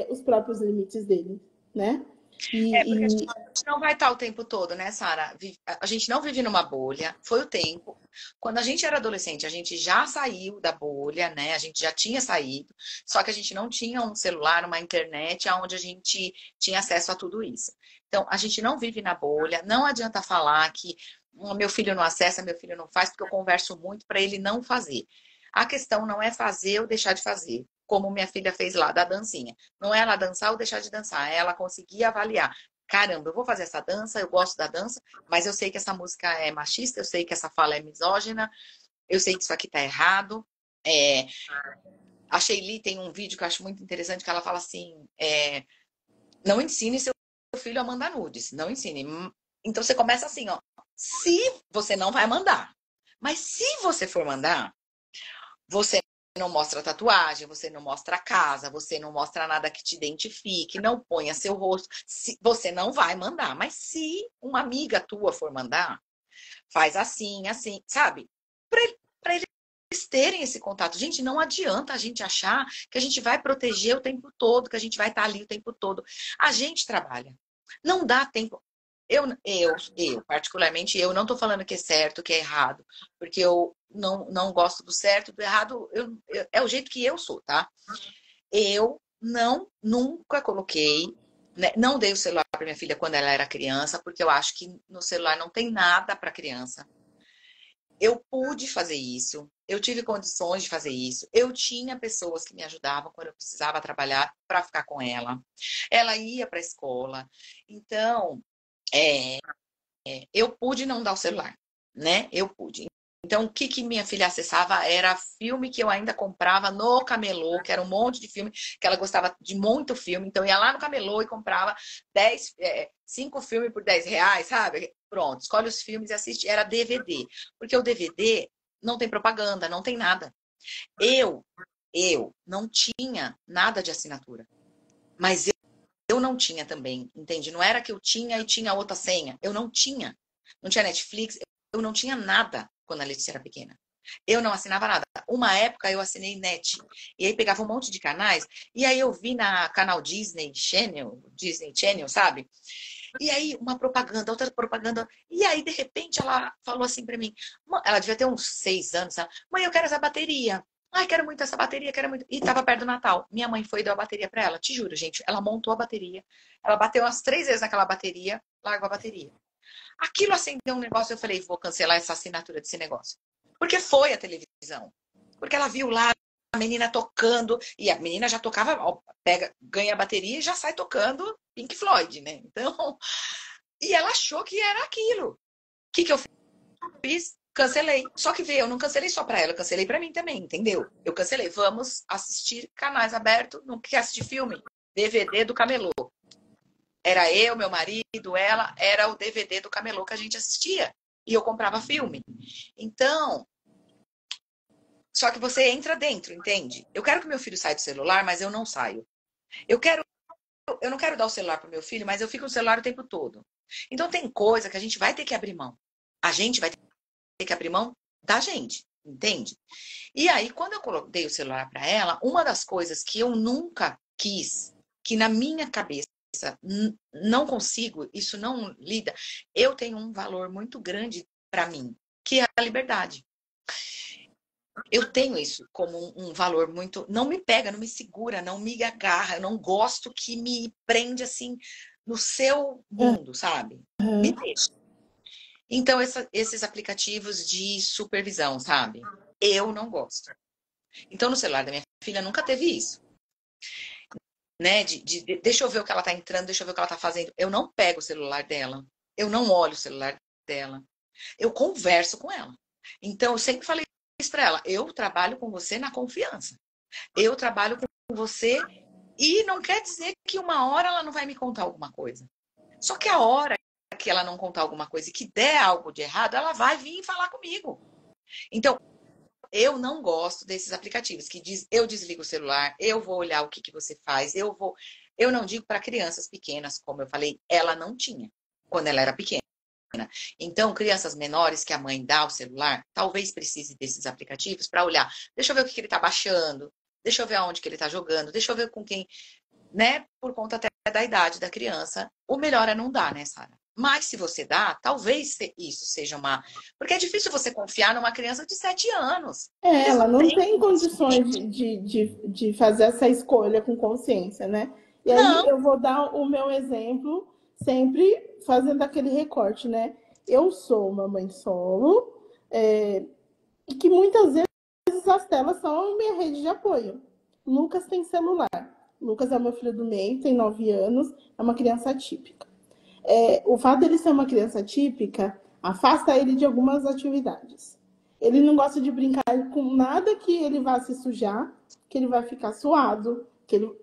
os próprios limites dele, né? Porque a E, gente não vai estar o tempo todo, né, Sara? A gente não vive numa bolha, foi o tempo. Quando a gente era adolescente, a gente já saiu da bolha, né? A gente já tinha saído, só que a gente não tinha um celular, uma internet, onde a gente tinha acesso a tudo isso. Então, a gente não vive na bolha, não adianta falar que meu filho não acessa, meu filho não faz, porque eu converso muito para ele não fazer. A questão não é fazer ou deixar de fazer, como minha filha fez lá, da dancinha. Não é ela dançar ou deixar de dançar, é ela conseguir avaliar. Caramba, eu vou fazer essa dança, eu gosto da dança, mas eu sei que essa música é machista, eu sei que essa fala é misógina, eu sei que isso aqui tá errado. É, a Sheili tem um vídeo que eu acho muito interessante, que ela fala assim, não ensine seu filho a mandar nudes, não ensine. Então você começa assim, ó, se você não vai mandar, mas se você for mandar, você não mostra tatuagem, você não mostra a casa, você não mostra nada que te identifique, não ponha seu rosto. Você não vai mandar. Mas se uma amiga tua for mandar, faz assim, assim, sabe? Para eles terem esse contato. Gente, não adianta a gente achar que a gente vai proteger o tempo todo, que a gente vai estar ali o tempo todo. A gente trabalha. Não dá tempo. Particularmente, eu não estou falando que é certo, que é errado, porque eu não gosto do certo, do errado, é o jeito que eu sou, tá? Eu nunca coloquei, né, não dei o celular para minha filha quando ela era criança, porque eu acho que no celular não tem nada para criança. Eu pude fazer isso, eu tive condições de fazer isso, eu tinha pessoas que me ajudavam quando eu precisava trabalhar para ficar com ela. Ela ia para a escola, então é, eu pude não dar o celular, né? Eu pude. Então, o que minha filha acessava era filme que eu ainda comprava no camelô, que era um monte de filme, que ela gostava de muito filme. Então, ia lá no camelô e comprava 5 filmes por R$ 10, sabe? Pronto, escolhe os filmes e assiste. Era DVD. Porque o DVD não tem propaganda, não tem nada. Eu não tinha nada de assinatura. Mas eu não tinha também, entende? Não era que eu tinha e tinha outra senha. Eu não tinha. Não tinha Netflix, eu não tinha nada quando a Letícia era pequena. Eu não assinava nada. Uma época eu assinei net. E aí pegava um monte de canais. E aí eu vi na canal Disney Channel, sabe? E aí uma propaganda, outra propaganda. E aí, de repente, ela falou assim pra mim. Ela devia ter uns 6 anos. Sabe? Mãe, eu quero essa bateria. Ai, quero muito essa bateria, quero muito. E tava perto do Natal. Minha mãe foi e deu a bateria pra ela. Te juro, gente. Ela montou a bateria. Ela bateu umas 3 vezes naquela bateria, largou a bateria. Aquilo acendeu um negócio. Eu falei, vou cancelar essa assinatura desse negócio. Porque foi a televisão. Porque ela viu lá a menina tocando. E a menina já tocava, ó, ganha a bateria e já sai tocando Pink Floyd, né? Então. E ela achou que era aquilo. O que eu fiz? Cancelei. Só que veio, eu não cancelei só pra ela, eu cancelei pra mim também, entendeu? Eu cancelei. Vamos assistir canais abertos. Não quer assistir filme? DVD do Camelô. Era eu, meu marido, ela, era o DVD do Camelô que a gente assistia. E eu comprava filme. Então, só que você entra dentro, entende? Eu quero que meu filho saia do celular, mas eu não saio. Eu não quero dar o celular pro meu filho, mas eu fico no celular o tempo todo. Então tem coisa que a gente vai ter que abrir mão. A gente vai ter que abrir mão da gente, entende? E aí, quando eu dei o celular para ela, uma das coisas que eu nunca quis, que na minha cabeça não consigo, isso não lida, eu tenho um valor muito grande para mim, que é a liberdade. Eu tenho isso como um valor muito. Não me pega, não me segura, não me agarra, eu não gosto que me prende assim no seu mundo, sabe? Me deixa. Então, esses aplicativos de supervisão, sabe? Eu não gosto. Então, no celular da minha filha nunca teve isso. Né? Deixa eu ver o que ela tá entrando, deixa eu ver o que ela tá fazendo. Eu não pego o celular dela. Eu não olho o celular dela. Eu converso com ela. Então, eu sempre falei isso pra ela. Eu trabalho com você na confiança. Eu trabalho com você e não quer dizer que uma hora ela não vai me contar alguma coisa. Só que a hora que ela não contar alguma coisa e que der algo de errado, ela vai vir falar comigo. Então, eu não gosto desses aplicativos que diz eu desligo o celular, eu vou olhar o que você faz, eu vou. Eu não digo para crianças pequenas, como eu falei, ela não tinha quando ela era pequena. Então, crianças menores que a mãe dá o celular, talvez precise desses aplicativos para olhar. Deixa eu ver o que ele está baixando, deixa eu ver aonde que ele está jogando, deixa eu ver com quem. né? Por conta até da idade da criança. O melhor é não dar, né, Sara? Mas se você dá, talvez isso seja uma. Porque é difícil você confiar numa criança de 7 anos. Eles Ela não não têm tem isso. condições de fazer essa escolha com consciência, né? E aí Não. eu vou dar o meu exemplo, sempre fazendo aquele recorte, né? Eu sou uma mãe solo, e que muitas vezes as telas são a minha rede de apoio. Lucas tem celular. Lucas é meu filho do meio, tem 9 anos, é uma criança atípica. O fato dele ser uma criança típica afasta ele de algumas atividades. Ele não gosta de brincar com nada que ele vá se sujar, que ele vai ficar suado, que ele...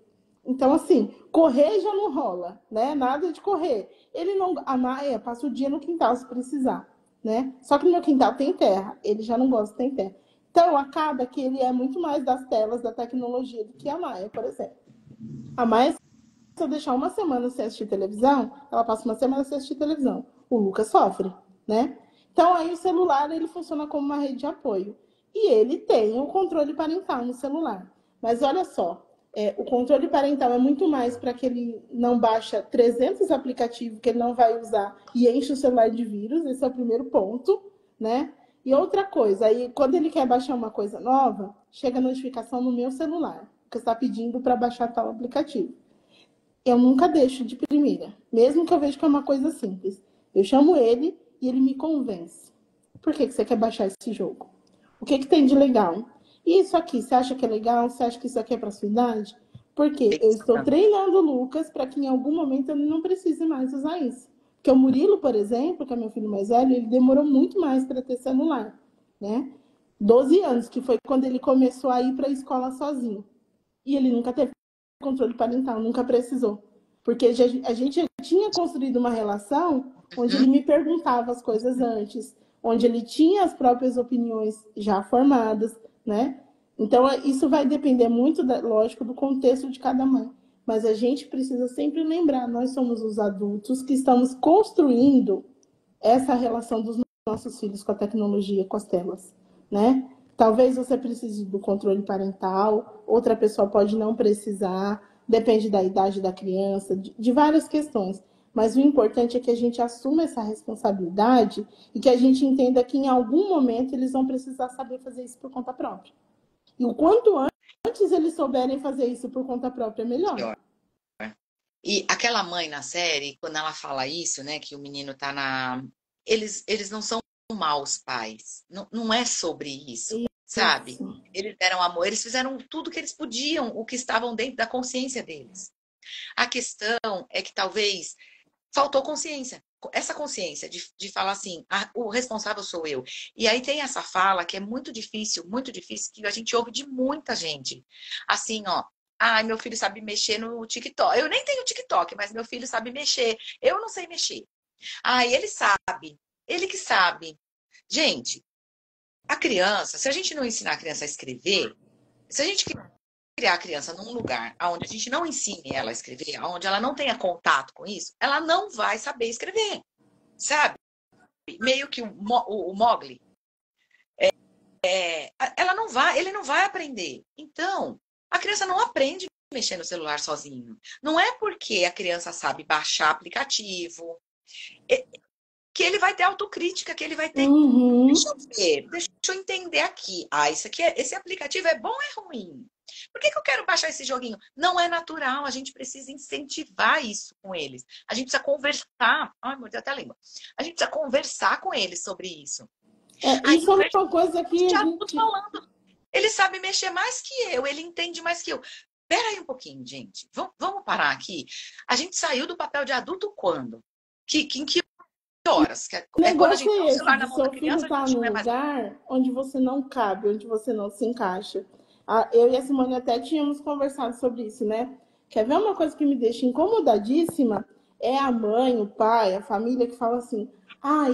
Então, assim, correr já não rola, né? Nada de correr. Ele não... A Maia passa o dia no quintal se precisar, né? Só que no meu quintal tem terra. Ele já não gosta de ter terra. Então, acaba que ele é muito mais das telas, da tecnologia do que a Maia, por exemplo. A Maia, se eu deixar uma semana sem assistir televisão, ela passa uma semana sem assistir televisão. O Lucas sofre, né? Então, aí o celular, ele funciona como uma rede de apoio. E ele tem o controle parental no celular. Mas olha só, o controle parental é muito mais para que ele não baixa 300 aplicativos que ele não vai usar e enche o celular de vírus. Esse é o primeiro ponto, né? E outra coisa, aí quando ele quer baixar uma coisa nova, chega a notificação no meu celular, que está pedindo para baixar tal aplicativo. Eu nunca deixo de primeira, mesmo que eu veja que é uma coisa simples. Eu chamo ele e ele me convence. Por que você quer baixar esse jogo? O que tem de legal? E isso aqui, você acha que é legal? Você acha que isso aqui é para sua idade? Porque eu estou treinando o Lucas para que em algum momento ele não precise mais usar isso. Porque o Murilo, por exemplo, que é meu filho mais velho, ele demorou muito mais para ter celular, né? 12 anos, que foi quando ele começou a ir para a escola sozinho. E ele nunca teve controle parental, nunca precisou. Porque a gente já tinha construído uma relação onde ele me perguntava as coisas antes, onde ele tinha as próprias opiniões já formadas, né? Então, isso vai depender muito, lógico, do contexto de cada mãe. Mas a gente precisa sempre lembrar, nós somos os adultos que estamos construindo essa relação dos nossos filhos com a tecnologia, com as telas, né? Talvez você precise do controle parental, outra pessoa pode não precisar, depende da idade da criança, de várias questões. Mas o importante é que a gente assuma essa responsabilidade e que a gente entenda que em algum momento eles vão precisar saber fazer isso por conta própria. E o quanto antes eles souberem fazer isso por conta própria, melhor. E aquela mãe na série, quando ela fala isso, né, que o menino tá na... Eles não são maus pais. Não, não é sobre isso, sabe? Eles deram amor, eles fizeram tudo que eles podiam, o que estavam dentro da consciência deles. A questão é que talvez faltou consciência. Essa consciência de falar assim, o responsável sou eu. E aí tem essa fala que é muito difícil, que a gente ouve de muita gente. Assim, ó, ai, meu filho sabe mexer no TikTok. Eu nem tenho TikTok, mas meu filho sabe mexer. Eu não sei mexer. Ai, ele sabe. Ele que sabe. Gente, a criança, se a gente não ensinar a criança a escrever, se a gente criar a criança num lugar onde a gente não ensine ela a escrever, onde ela não tenha contato com isso, ela não vai saber escrever, sabe? Meio que o Mowgli, ele não vai aprender. Então, a criança não aprende a mexer no celular sozinho. Não é porque a criança sabe baixar aplicativo, que ele vai ter autocrítica, que ele vai ter... Deixa eu ver, deixa eu entender aqui. Esse aplicativo é bom ou é ruim? Por que eu quero baixar esse joguinho? Não é natural, a gente precisa incentivar isso com eles. A gente precisa conversar. Ai, meu Deus, até a língua. A gente precisa conversar com eles sobre isso. Isso é uma coisa que a gente... falando. Ele sabe mexer mais que eu, ele entende mais que eu. Espera aí um pouquinho, gente. Vamos parar aqui. A gente saiu do papel de adulto quando? Em que horas? O negócio é esse, de seu filho estar num lugar onde você não cabe, onde você não se encaixa. Eu e a Simone até tínhamos conversado sobre isso, né? Quer ver uma coisa que me deixa incomodadíssima? É a mãe, o pai, a família que fala assim,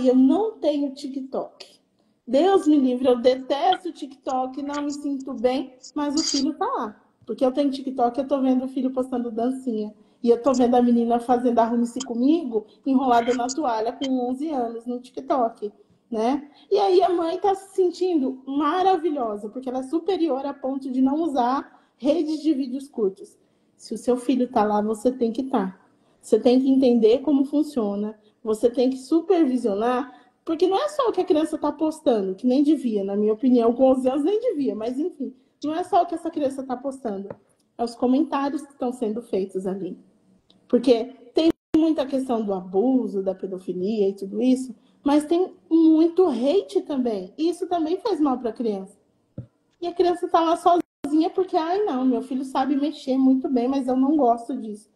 eu não tenho TikTok. Deus me livre, eu detesto o TikTok, não me sinto bem, mas o filho tá lá. Porque eu tenho TikTok, eu tô vendo o filho postando dancinha. E eu tô vendo a menina fazendo arrume-se comigo, enrolada na toalha com 11 anos no TikTok, né? E aí a mãe tá se sentindo maravilhosa, porque ela é superior a ponto de não usar redes de vídeos curtos. Se o seu filho está lá, você tem que estar. Você tem que entender como funciona, você tem que supervisionar, porque não é só o que a criança está postando, que nem devia, na minha opinião, com 11 anos nem devia, mas enfim, não é só o que essa criança está postando, é os comentários que estão sendo feitos ali. Porque tem muita questão do abuso, da pedofilia e tudo isso, mas tem muito hate também. E isso também faz mal para a criança. E a criança está lá sozinha porque, ai não, meu filho sabe mexer muito bem, mas eu não gosto disso.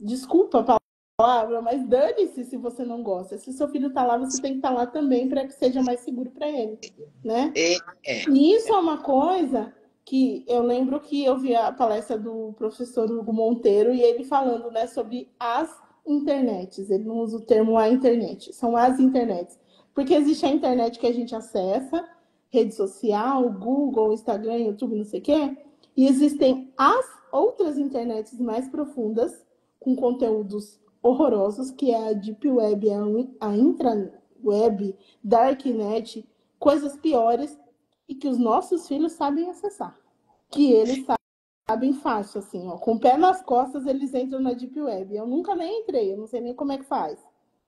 Desculpa a palavra, mas dane-se se você não gosta. Se seu filho está lá, você tem que estar lá também para que seja mais seguro para ele, né? E isso é uma coisa que eu lembro que eu vi a palestra do professor Hugo Monteiro e ele falando, né, sobre as internets. Ele não usa o termo a internet, são as internets. Porque existe a internet que a gente acessa, rede social, Google, Instagram, YouTube, não sei o quê, e existem as outras internets mais profundas, com conteúdos horrorosos, que é a Deep Web, a Intraweb, Darknet, coisas piores, e que os nossos filhos sabem acessar. Que eles sabem fácil, assim, ó. Com o pé nas costas, eles entram na Deep Web. Eu nunca nem entrei, eu não sei nem como é que faz.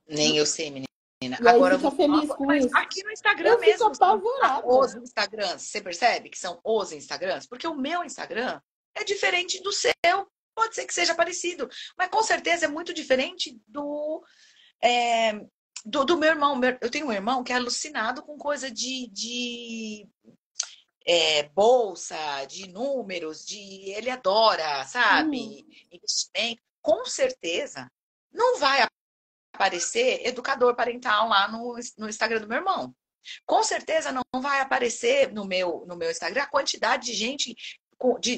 Nem eu sei, menina. E Agora aí fica feliz com mas isso. aqui no Instagram Eu mesmo, fico apavorada. os Instagrams, você percebe que são os Instagrams? Porque o meu Instagram é diferente do seu. Pode ser que seja parecido, mas com certeza é muito diferente do meu irmão. Eu tenho um irmão que é alucinado com coisa de bolsa, de números, ele adora, sabe? Investimento. Com certeza não vai aparecer educador parental lá no Instagram do meu irmão. Com certeza não vai aparecer no meu Instagram a quantidade de gente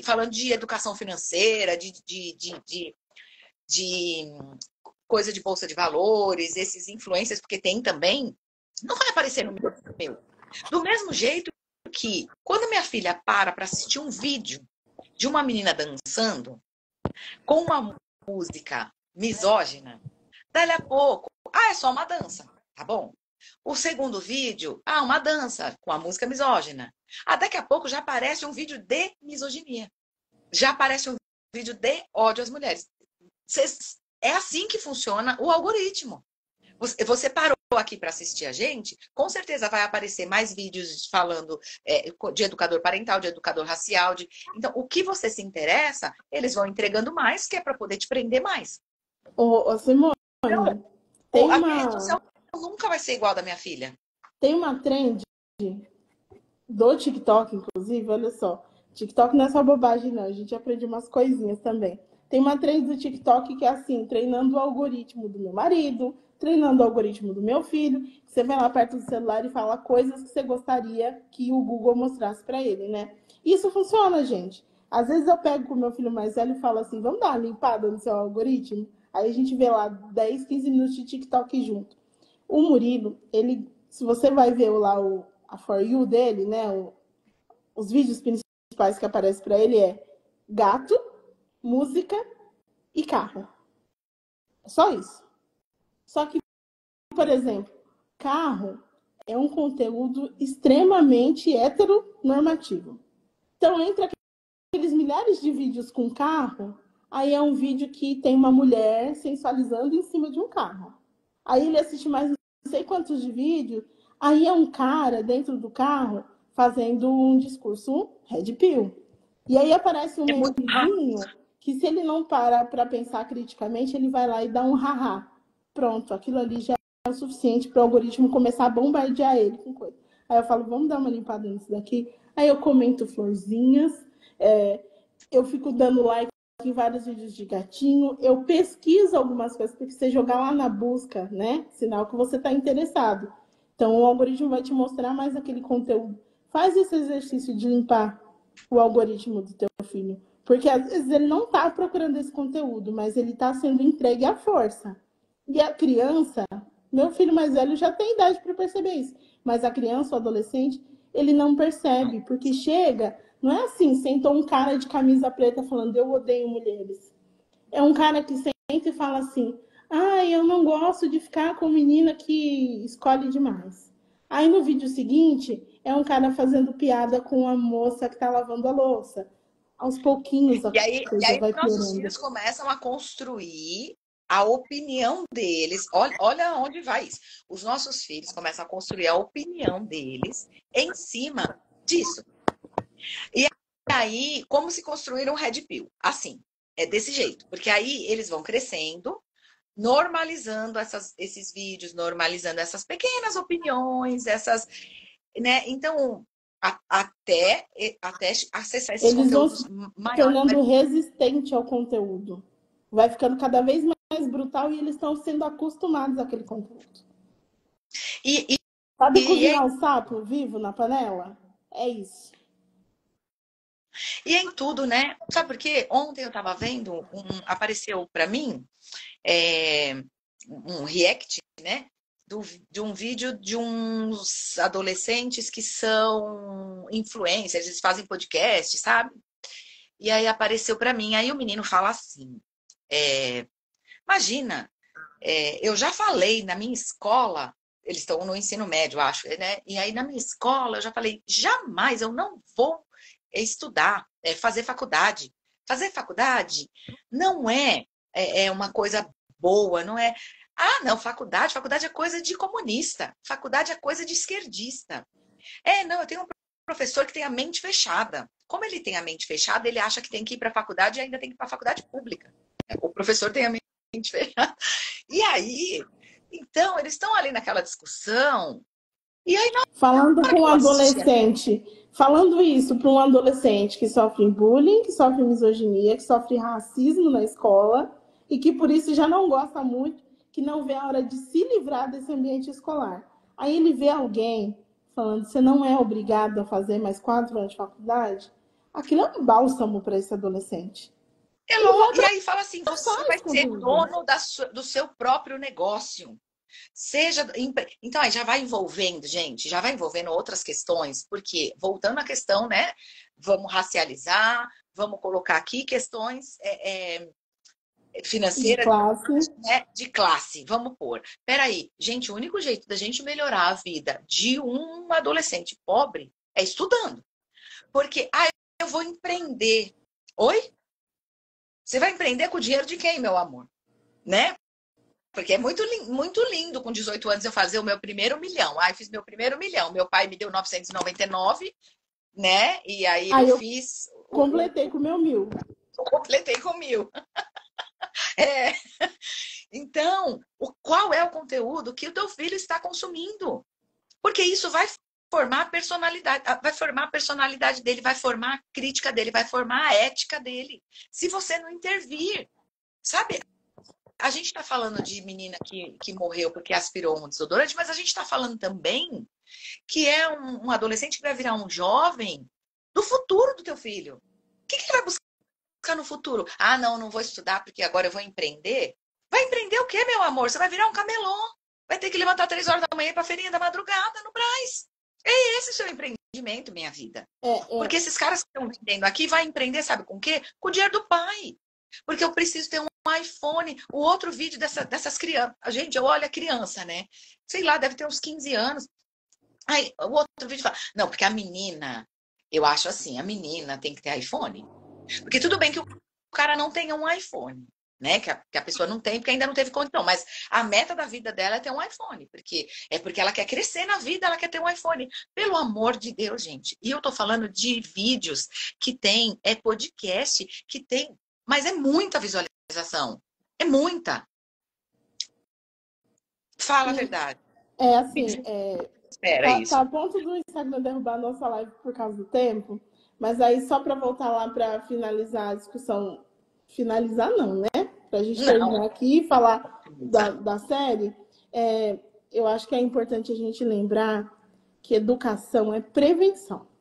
falando de educação financeira, de coisa de bolsa de valores, esses influencers, porque tem também, não vai aparecer no meu. Do mesmo jeito que quando minha filha para assistir um vídeo de uma menina dançando com uma música misógina, dali a pouco, é só uma dança, tá bom? O segundo vídeo, uma dança com a música misógina. Daqui a pouco já aparece um vídeo de misoginia. Já aparece um vídeo de ódio às mulheres. É assim que funciona o algoritmo. Você parou aqui para assistir a gente, com certeza vai aparecer mais vídeos falando de educador parental, de educador racial. Então, o que você se interessa, eles vão entregando mais, que é para poder te prender mais. Simone, então, a minha rede social nunca vai ser igual da minha filha. Tem uma trend do TikTok, inclusive, olha só. TikTok não é só bobagem, não. A gente aprende umas coisinhas também. Tem uma trend do TikTok que é assim, treinando o algoritmo do meu marido, treinando o algoritmo do meu filho. Você vai lá perto do celular e fala coisas que você gostaria que o Google mostrasse para ele, né? Isso funciona, gente. Às vezes eu pego com o meu filho mais velho e falo assim, vamos dar uma limpada no seu algoritmo? Aí a gente vê lá 10, 15 minutos de TikTok junto. O Murilo, ele, se você vai ver lá a For You dele, né? Os vídeos principais que aparecem para ele é gato, música e carro. Só isso. Só que, por exemplo, carro é um conteúdo extremamente heteronormativo. Então, entre aqueles milhares de vídeos com carro, aí é um vídeo que tem uma mulher sensualizando em cima de um carro. Aí ele assiste mais não sei quantos de vídeo, aí é um cara dentro do carro fazendo um discurso red pill. E aí aparece um memezinho que se ele não para para pensar criticamente, ele vai lá e dá um haha. Pronto, aquilo ali já é o suficiente para o algoritmo começar a bombardear ele com coisa. Aí eu falo, vamos dar uma limpada nisso daqui. Aí eu comento florzinhas, eu fico dando like em vários vídeos de gatinho, eu pesquiso algumas coisas, porque você jogar lá na busca, né? Sinal que você está interessado. Então o algoritmo vai te mostrar mais aquele conteúdo. Faz esse exercício de limpar o algoritmo do teu filho. Porque às vezes ele não está procurando esse conteúdo, mas ele está sendo entregue à força. E a criança, meu filho mais velho já tem idade para perceber isso, mas a criança, o adolescente, ele não percebe, porque chega, não é assim, sentou um cara de camisa preta falando, eu odeio mulheres. É um cara que senta e fala assim, eu não gosto de ficar com menina que escolhe demais. Aí no vídeo seguinte, é um cara fazendo piada com a moça que está lavando a louça. Aos pouquinhos a E coisa aí vai nossos piorando. filhos começam a construir a opinião deles. Olha onde vai isso. Os nossos filhos começam a construir a opinião deles em cima disso. E aí, como se construir um red pill? Assim, é desse jeito. Porque aí eles vão crescendo, normalizando esses vídeos, normalizando essas pequenas opiniões, essas, né? Então, até acessar esses Eles vão conteúdos se maiores. tornando resistente ao conteúdo. Vai ficando cada vez mais brutal e eles estão sendo acostumados àquele conteúdo. E, Sabe e, cozinhar e, o sapo vivo na panela? É isso. e em tudo, né? Sabe por quê? Ontem eu estava vendo, apareceu para mim um react, né? De um vídeo de uns adolescentes que são influencers, eles fazem podcast, sabe? E aí apareceu para mim, aí o menino fala assim, imagina, eu já falei na minha escola, eles estão no ensino médio, acho, né? E aí na minha escola eu já falei, jamais eu não vou estudar, fazer faculdade. Fazer faculdade não é uma coisa boa, não é. Ah, não, faculdade é coisa de comunista, faculdade é coisa de esquerdista. Não, eu tenho um professor que tem a mente fechada. Como ele tem a mente fechada, ele acha que tem que ir para a faculdade e ainda tem que ir para a faculdade pública. O professor tem a mente fechada. E aí, então, eles estão ali naquela discussão. E aí, na Falando hora com que um eu assisti, adolescente, falando isso para um adolescente que sofre bullying, que sofre misoginia, que sofre racismo na escola e que por isso já não gosta muito, que não vê a hora de se livrar desse ambiente escolar. Aí ele vê alguém falando, você não é obrigado a fazer mais 4 anos de faculdade. Aquilo é um bálsamo para esse adolescente. Ele vai e aí fala assim: você abraçar vai esse ser conteúdo. dono do seu próprio negócio. Seja. Então, aí já vai envolvendo, gente, já vai envolvendo outras questões, porque, voltando à questão, né? Vamos racializar, vamos colocar aqui questões De financeiras, classe. né, de classe, vamos pôr. Peraí, gente, o único jeito da gente melhorar a vida de um adolescente pobre é estudando. Porque, eu vou empreender. Oi? Você vai empreender com o dinheiro de quem, meu amor? Né? Porque é muito lindo com 18 anos eu fazer o meu primeiro milhão. Aí fiz meu primeiro milhão. Meu pai me deu 999, né? E aí eu Aí eu fiz. completei com o meu 1.000. Eu completei com 1.000. É. Então, qual é o conteúdo que o teu filho está consumindo? Porque isso vai formar a personalidade dele, vai formar a crítica dele, vai formar a ética dele. Se você não intervir, sabe? A gente está falando de menina que morreu porque aspirou um desodorante, mas a gente está falando também que é um adolescente que vai virar um jovem do futuro do teu filho. O que ele vai buscar no futuro? Ah, não vou estudar porque agora eu vou empreender. Vai empreender o quê, meu amor? Você vai virar um camelô. Vai ter que levantar 3 horas da manhã para a feirinha da madrugada no Brás. É esse o seu empreendimento, minha vida. Porque esses caras que estão vendendo aqui vai empreender, sabe com o quê? Com o dinheiro do pai. Porque eu preciso ter um iPhone. O outro vídeo dessas crianças. Gente, eu olho a criança, né? Sei lá, deve ter uns 15 anos. Aí, o outro vídeo fala, não, porque a menina, eu acho assim, a menina tem que ter iPhone. Porque tudo bem que o cara não tenha um iPhone, né? Que a pessoa não tem, porque ainda não teve condição. Mas a meta da vida dela é ter um iPhone. Porque ela quer crescer na vida, ela quer ter um iPhone. Pelo amor de Deus, gente. E eu tô falando de vídeos que tem, podcast, que tem, mas é muita visualização. É muita. Fala a E verdade. é Me assim, desespera tá isso. a ponto do Instagram derrubar a nossa live por causa do tempo, mas aí só para voltar lá para finalizar a discussão, finalizar não, né? Para a gente Não. terminar aqui e falar da série, eu acho que é importante a gente lembrar que educação é prevenção.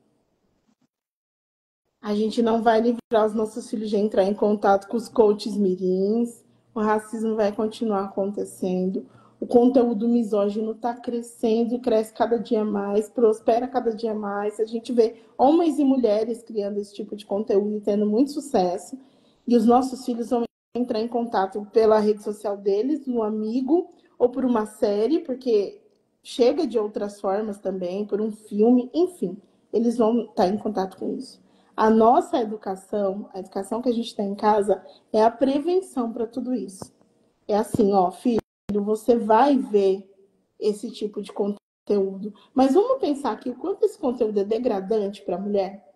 A gente não vai livrar os nossos filhos de entrar em contato com os coaches mirins, o racismo vai continuar acontecendo, o conteúdo misógino está crescendo, cresce cada dia mais, prospera cada dia mais. A gente vê homens e mulheres criando esse tipo de conteúdo e tendo muito sucesso, e os nossos filhos vão entrar em contato pela rede social deles, um amigo, ou por uma série, porque chega de outras formas também, por um filme, enfim, eles vão estar em contato com isso. A nossa educação, a educação que a gente tem em casa, é a prevenção para tudo isso. É assim, ó, filho, você vai ver esse tipo de conteúdo. Mas vamos pensar que o quanto esse conteúdo é degradante para a mulher?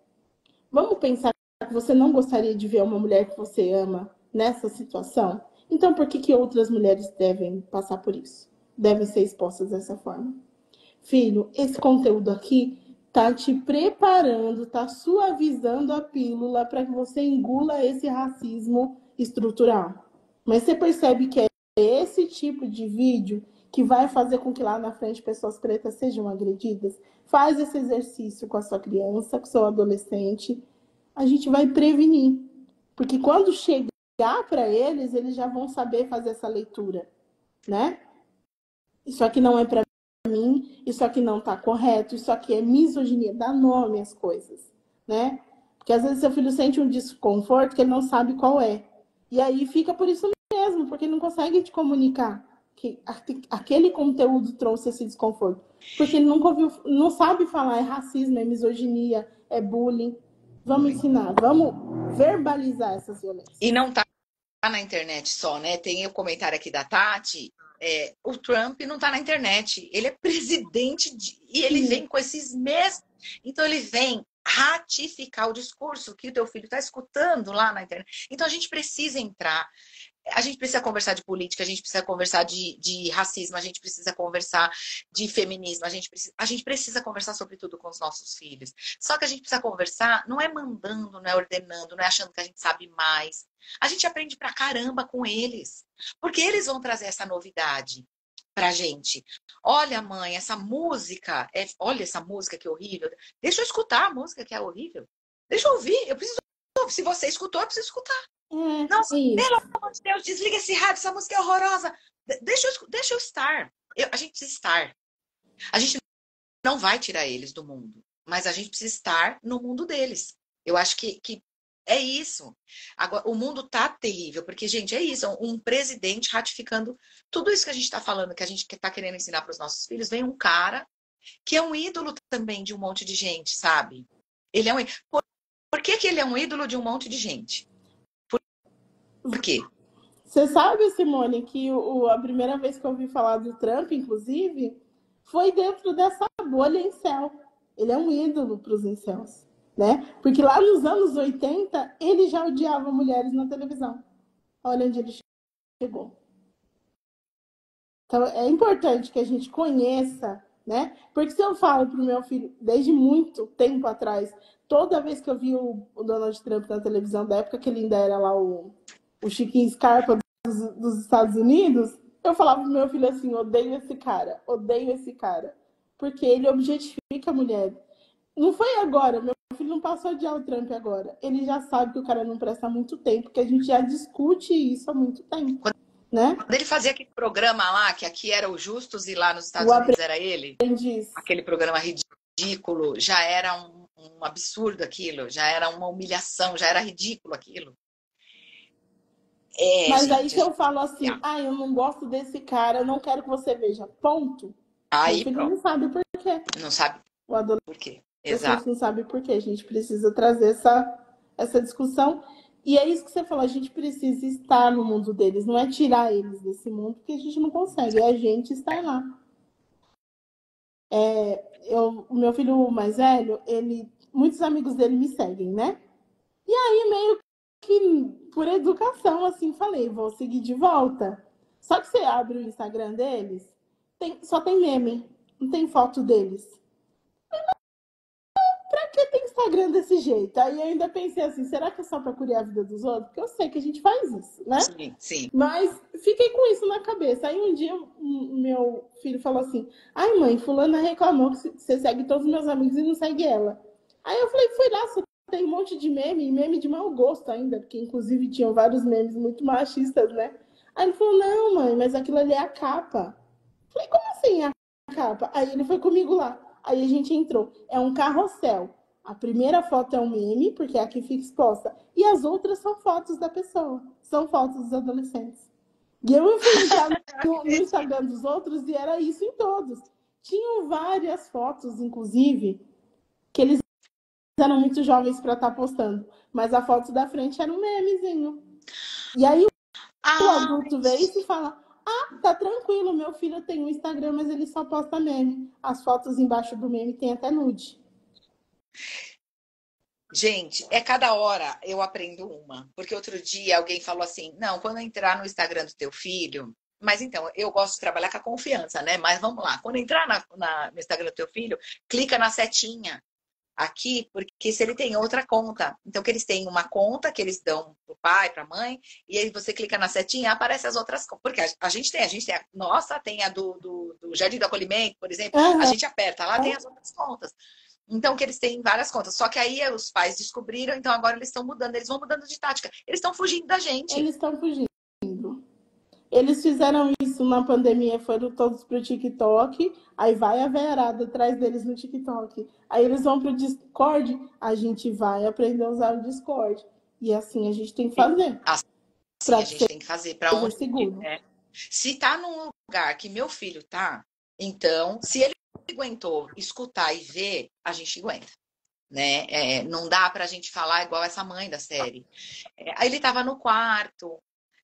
Vamos pensar que você não gostaria de ver uma mulher que você ama nessa situação? Então, por que outras mulheres devem passar por isso? Devem ser expostas dessa forma? Filho, esse conteúdo aqui tá te preparando, tá suavizando a pílula para que você engula esse racismo estrutural. Mas você percebe que é esse tipo de vídeo que vai fazer com que lá na frente pessoas pretas sejam agredidas? Faz esse exercício com a sua criança, com o seu adolescente. A gente vai prevenir. Porque quando chegar para eles, eles já vão saber fazer essa leitura, né? Isso aqui não é para mim, isso aqui não está correto, isso aqui é misoginia, dá nome às coisas, né? Porque às vezes seu filho sente um desconforto que ele não sabe qual é. E aí fica por isso mesmo, porque ele não consegue te comunicar que aquele conteúdo trouxe esse desconforto. Porque ele nunca ouviu, não sabe falar, é racismo, é misoginia, é bullying. Vamos ensinar, vamos verbalizar essas violências. E não tá na internet só, né? Tem o comentário aqui da Tati. O Trump não está na internet, ele é presidente e ele vem com esses mesmos. Então, ele vem ratificar o discurso que o teu filho está escutando lá na internet. Então, a gente precisa entrar. A gente precisa conversar de política, a gente precisa conversar de racismo, a gente precisa conversar de feminismo, a gente precisa conversar sobre tudo com os nossos filhos. Só que a gente precisa conversar, não é mandando, não é ordenando, não é achando que a gente sabe mais. A gente aprende pra caramba com eles, porque eles vão trazer essa novidade pra gente. Olha, mãe, essa música, olha essa música que horrível. Deixa eu escutar a música que é horrível. Deixa eu ouvir, eu preciso ouvir. Se você escutou, eu preciso escutar. Nossa, pelo amor de Deus, desliga esse rádio, essa música é horrorosa. Deixa eu estar. A gente precisa estar. A gente não vai tirar eles do mundo, mas a gente precisa estar no mundo deles. Eu acho que é isso. Agora, o mundo tá terrível, porque, gente, é isso. Um presidente ratificando tudo isso que a gente está falando, que a gente está querendo ensinar para os nossos filhos. Vem um cara que é um ídolo também de um monte de gente, sabe? Ele é um... Por que ele é um ídolo de um monte de gente? Por quê? Você sabe, Simone, que a primeira vez que eu ouvi falar do Trump, inclusive, foi dentro dessa bolha incel. Ele é um ídolo para os incels, né? Porque lá nos anos 80, ele já odiava mulheres na televisão. Olha onde ele chegou. Então, é importante que a gente conheça, né? Porque se eu falo para o meu filho, desde muito tempo atrás, toda vez que eu vi o Donald Trump na televisão, da época que ele ainda era lá o Chiquinho Scarpa dos Estados Unidos, eu falava pro meu filho assim, odeio esse cara, porque ele objetifica a mulher. Não foi agora, meu filho não passou a odiar o Trump agora, ele já sabe que o cara não presta há muito tempo, porque a gente já discute isso há muito tempo, né? Quando ele fazia aquele programa lá, que aqui era o Justus e lá nos Estados Unidos era ele, aquele programa ridículo, já era um absurdo aquilo, já era uma humilhação, já era ridículo aquilo. Mas gente, aí se eu falo assim, eu não gosto desse cara, eu não quero que você veja, ponto. Aí, meu filho não sabe por quê. Não sabe por quê. Exato. Não sabe por quê. A gente precisa trazer essa discussão. E é isso que você falou, a gente precisa estar no mundo deles, não é tirar eles desse mundo, porque a gente não consegue, é a gente estar lá. O meu filho mais velho, muitos amigos dele me seguem, né? E aí, meio que por educação, assim, falei, vou seguir de volta. Só que você abre o Instagram deles, só tem meme, não tem foto deles. Pra que tem Instagram desse jeito? Aí eu ainda pensei assim, será que é só pra curiar a vida dos outros? Porque eu sei que a gente faz isso, né? Sim, sim. Mas fiquei com isso na cabeça. Aí um dia meu filho falou assim, ai mãe, fulana reclamou que você segue todos os meus amigos e não segue ela. Aí eu falei, fui lá, só tem um monte de meme de mau gosto ainda, porque inclusive tinham vários memes muito machistas, né? Aí ele falou, não mãe, mas aquilo ali é a capa. Eu falei, como assim a capa? Aí ele foi comigo lá. Aí a gente entrou. É um carrossel. A primeira foto é um meme, porque é a que fica exposta. E as outras são fotos da pessoa. São fotos dos adolescentes. E eu fui entrar no Instagram dos outros e era isso em todos. Tinham várias fotos, inclusive, que eles eram muito jovens para estar postando. Mas a foto da frente era um memezinho. E aí o adulto vê isso e fala: ah, tá tranquilo, meu filho tem um Instagram, mas ele só posta meme. As fotos embaixo do meme tem até nude. Gente, é cada hora eu aprendo uma. Porque outro dia alguém falou assim: não, quando entrar no Instagram do teu filho. Mas então, eu gosto de trabalhar com a confiança, né? Mas vamos lá. Quando entrar no Instagram do teu filho, clica na setinha aqui, porque se ele tem outra conta. Então, que eles têm uma conta que eles dão pro pai, pra mãe, e aí você clica na setinha, aparece as outras contas. Porque a gente tem a nossa, tem a do Jardim do Acolhimento, por exemplo, a Uhum. gente aperta, lá tem as outras contas. Então, que eles têm várias contas. Só que aí os pais descobriram, então agora eles estão mudando, eles vão mudando de tática. Eles estão fugindo da gente. Eles estão fugindo. Eles fizeram isso na pandemia, foram todos pro TikTok, aí vai a veiarada atrás deles no TikTok. Aí eles vão pro Discord, a gente vai aprender a usar o Discord. E assim a gente tem que fazer, Assim para a que gente tem que fazer para seja onde seguro. é. Se tá num lugar que meu filho tá, então, se ele aguentou escutar e ver, a gente aguenta. Né? Não dá pra gente falar igual essa mãe da série. Aí ele tava no quarto,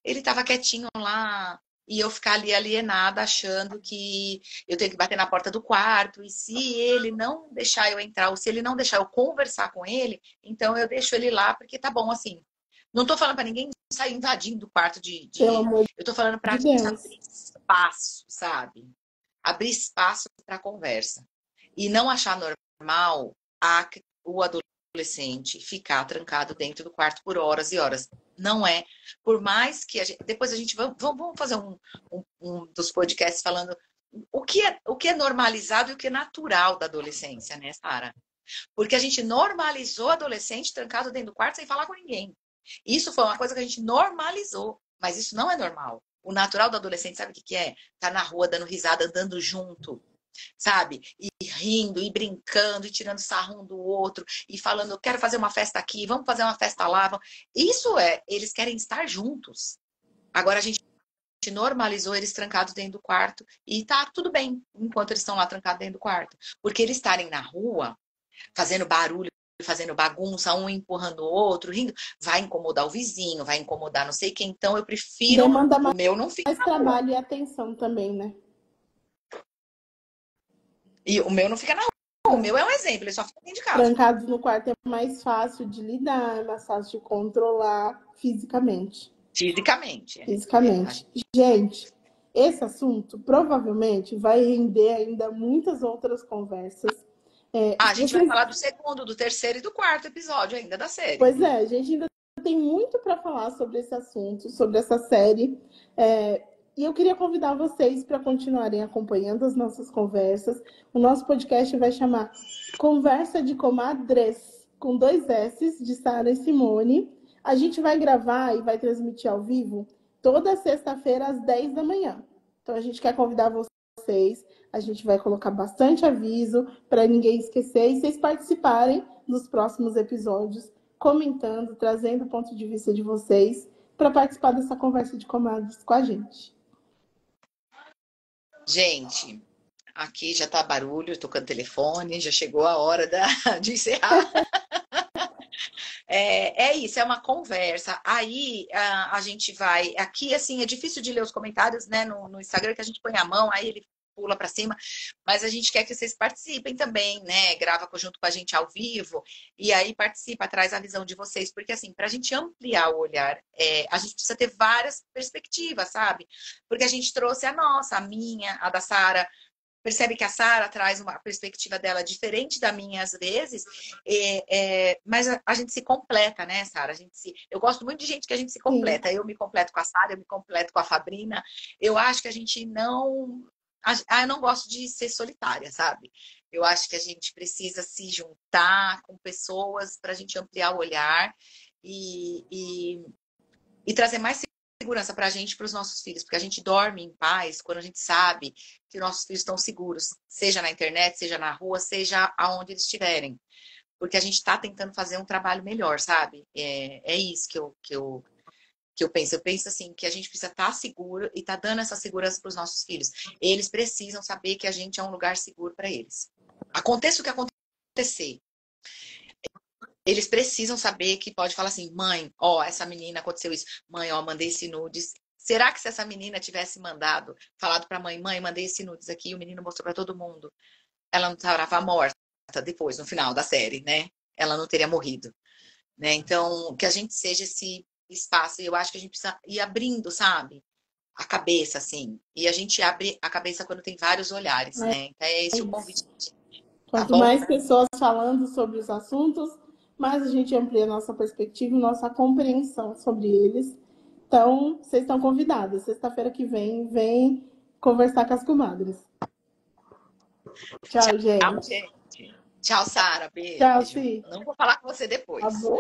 ele tava quietinho lá, e eu ficar ali alienada, achando que eu tenho que bater na porta do quarto, e se ele não deixar eu entrar, ou se ele não deixar eu conversar com ele, então eu deixo ele lá, porque tá bom assim. Não tô falando pra ninguém sair invadindo o quarto Pelo amor Eu tô falando pra de gente Deus. abrir espaço, sabe? Abrir espaço pra conversa. E não achar normal o adolescente ficar trancado dentro do quarto por horas e horas. Não é. Por mais que a gente. Depois a gente. Vamos fazer um dos podcasts falando o que é normalizado e o que é natural da adolescência, né, Sara? Porque a gente normalizou adolescente trancado dentro do quarto sem falar com ninguém. Isso foi uma coisa que a gente normalizou, mas isso não é normal. O natural do adolescente, sabe o que é? Tá na rua dando risada, andando junto, sabe? E rindo, e brincando, e tirando sarro um do outro, e falando, eu quero fazer uma festa aqui, vamos fazer uma festa lá. Isso eles querem estar juntos. Agora a gente normalizou eles trancados dentro do quarto, e tá tudo bem enquanto eles estão lá trancados dentro do quarto. Porque eles estarem na rua, fazendo barulho, fazendo bagunça, um empurrando o outro, rindo, vai incomodar o vizinho, vai incomodar não sei quem. Então eu prefiro Demanda o meu não fica mais na rua. trabalho e atenção também, né? E o meu não fica na rua. O meu é um exemplo, ele só fica dentro de casa. Trancados no quarto é mais fácil de lidar, é mais fácil de controlar fisicamente. Fisicamente, Fisicamente. Gente, esse assunto provavelmente vai render ainda muitas outras conversas. A Se gente vai vocês... falar do segundo, do terceiro e do quarto episódio ainda da série. Pois é, a gente ainda tem muito para falar sobre esse assunto, sobre essa série. E eu queria convidar vocês para continuarem acompanhando as nossas conversas. O nosso podcast vai chamar Conversa de Comadres, com 2 S, de Sara e Simone. A gente vai gravar e vai transmitir ao vivo toda sexta-feira às 10 da manhã. Então a gente quer convidar vocês. A gente vai colocar bastante aviso para ninguém esquecer e vocês participarem dos próximos episódios, comentando, trazendo o ponto de vista de vocês para participar dessa conversa de comadres com a gente. Gente, aqui já tá barulho, tocando telefone, já chegou a hora de encerrar. É isso, é uma conversa. Aí a gente vai. Aqui, assim, é difícil de ler os comentários, né, no Instagram, que a gente põe a mão, aí ele pula para cima, mas a gente quer que vocês participem também, né? Grava junto com a gente ao vivo, e aí participa, traz a visão de vocês, porque assim, para a gente ampliar o olhar, a gente precisa ter várias perspectivas, sabe? Porque a gente trouxe a nossa, a minha, a da Sara. Percebe que a Sara traz uma perspectiva dela diferente da minha às vezes, mas a gente se completa, né, Sara? Eu gosto muito de gente que a gente se Sim. completa. Eu me completo com a Sara, eu me completo com a Fabrina. Eu acho que a gente não. Eu não gosto de ser solitária, sabe? Eu acho que a gente precisa se juntar com pessoas para a gente ampliar o olhar e trazer mais segurança para a gente e para os nossos filhos, porque a gente dorme em paz quando a gente sabe que nossos filhos estão seguros, seja na internet, seja na rua, seja aonde eles estiverem. Porque a gente está tentando fazer um trabalho melhor, sabe? É isso que eu penso. Eu penso assim, que a gente precisa estar seguro e estar dando essa segurança para os nossos filhos. Eles precisam saber que a gente é um lugar seguro para eles. Aconteça o que acontecer. eles precisam saber que pode falar assim, mãe, ó, essa menina aconteceu isso. Mãe, ó, mandei esse nudes. Será que se essa menina tivesse falado pra mãe, mãe, mandei esse nudes aqui, o menino mostrou pra todo mundo, ela não estava morta depois, no final da série, né? Ela não teria morrido, né? Então, que a gente seja esse espaço, e eu acho que a gente precisa ir abrindo, sabe? A cabeça, assim. E a gente abre a cabeça quando tem vários olhares, né? Então, é É esse o isso. convite, tá Quanto bom? mais pessoas falando sobre os assuntos, mais a gente amplia a nossa perspectiva e nossa compreensão sobre eles. Então, vocês estão convidados. Sexta-feira que vem conversar com as comadres. Tchau, Tchau, gente. gente. Tchau, Sara. Tchau, Beijo. Si. Não vou falar com você Tá depois. bom?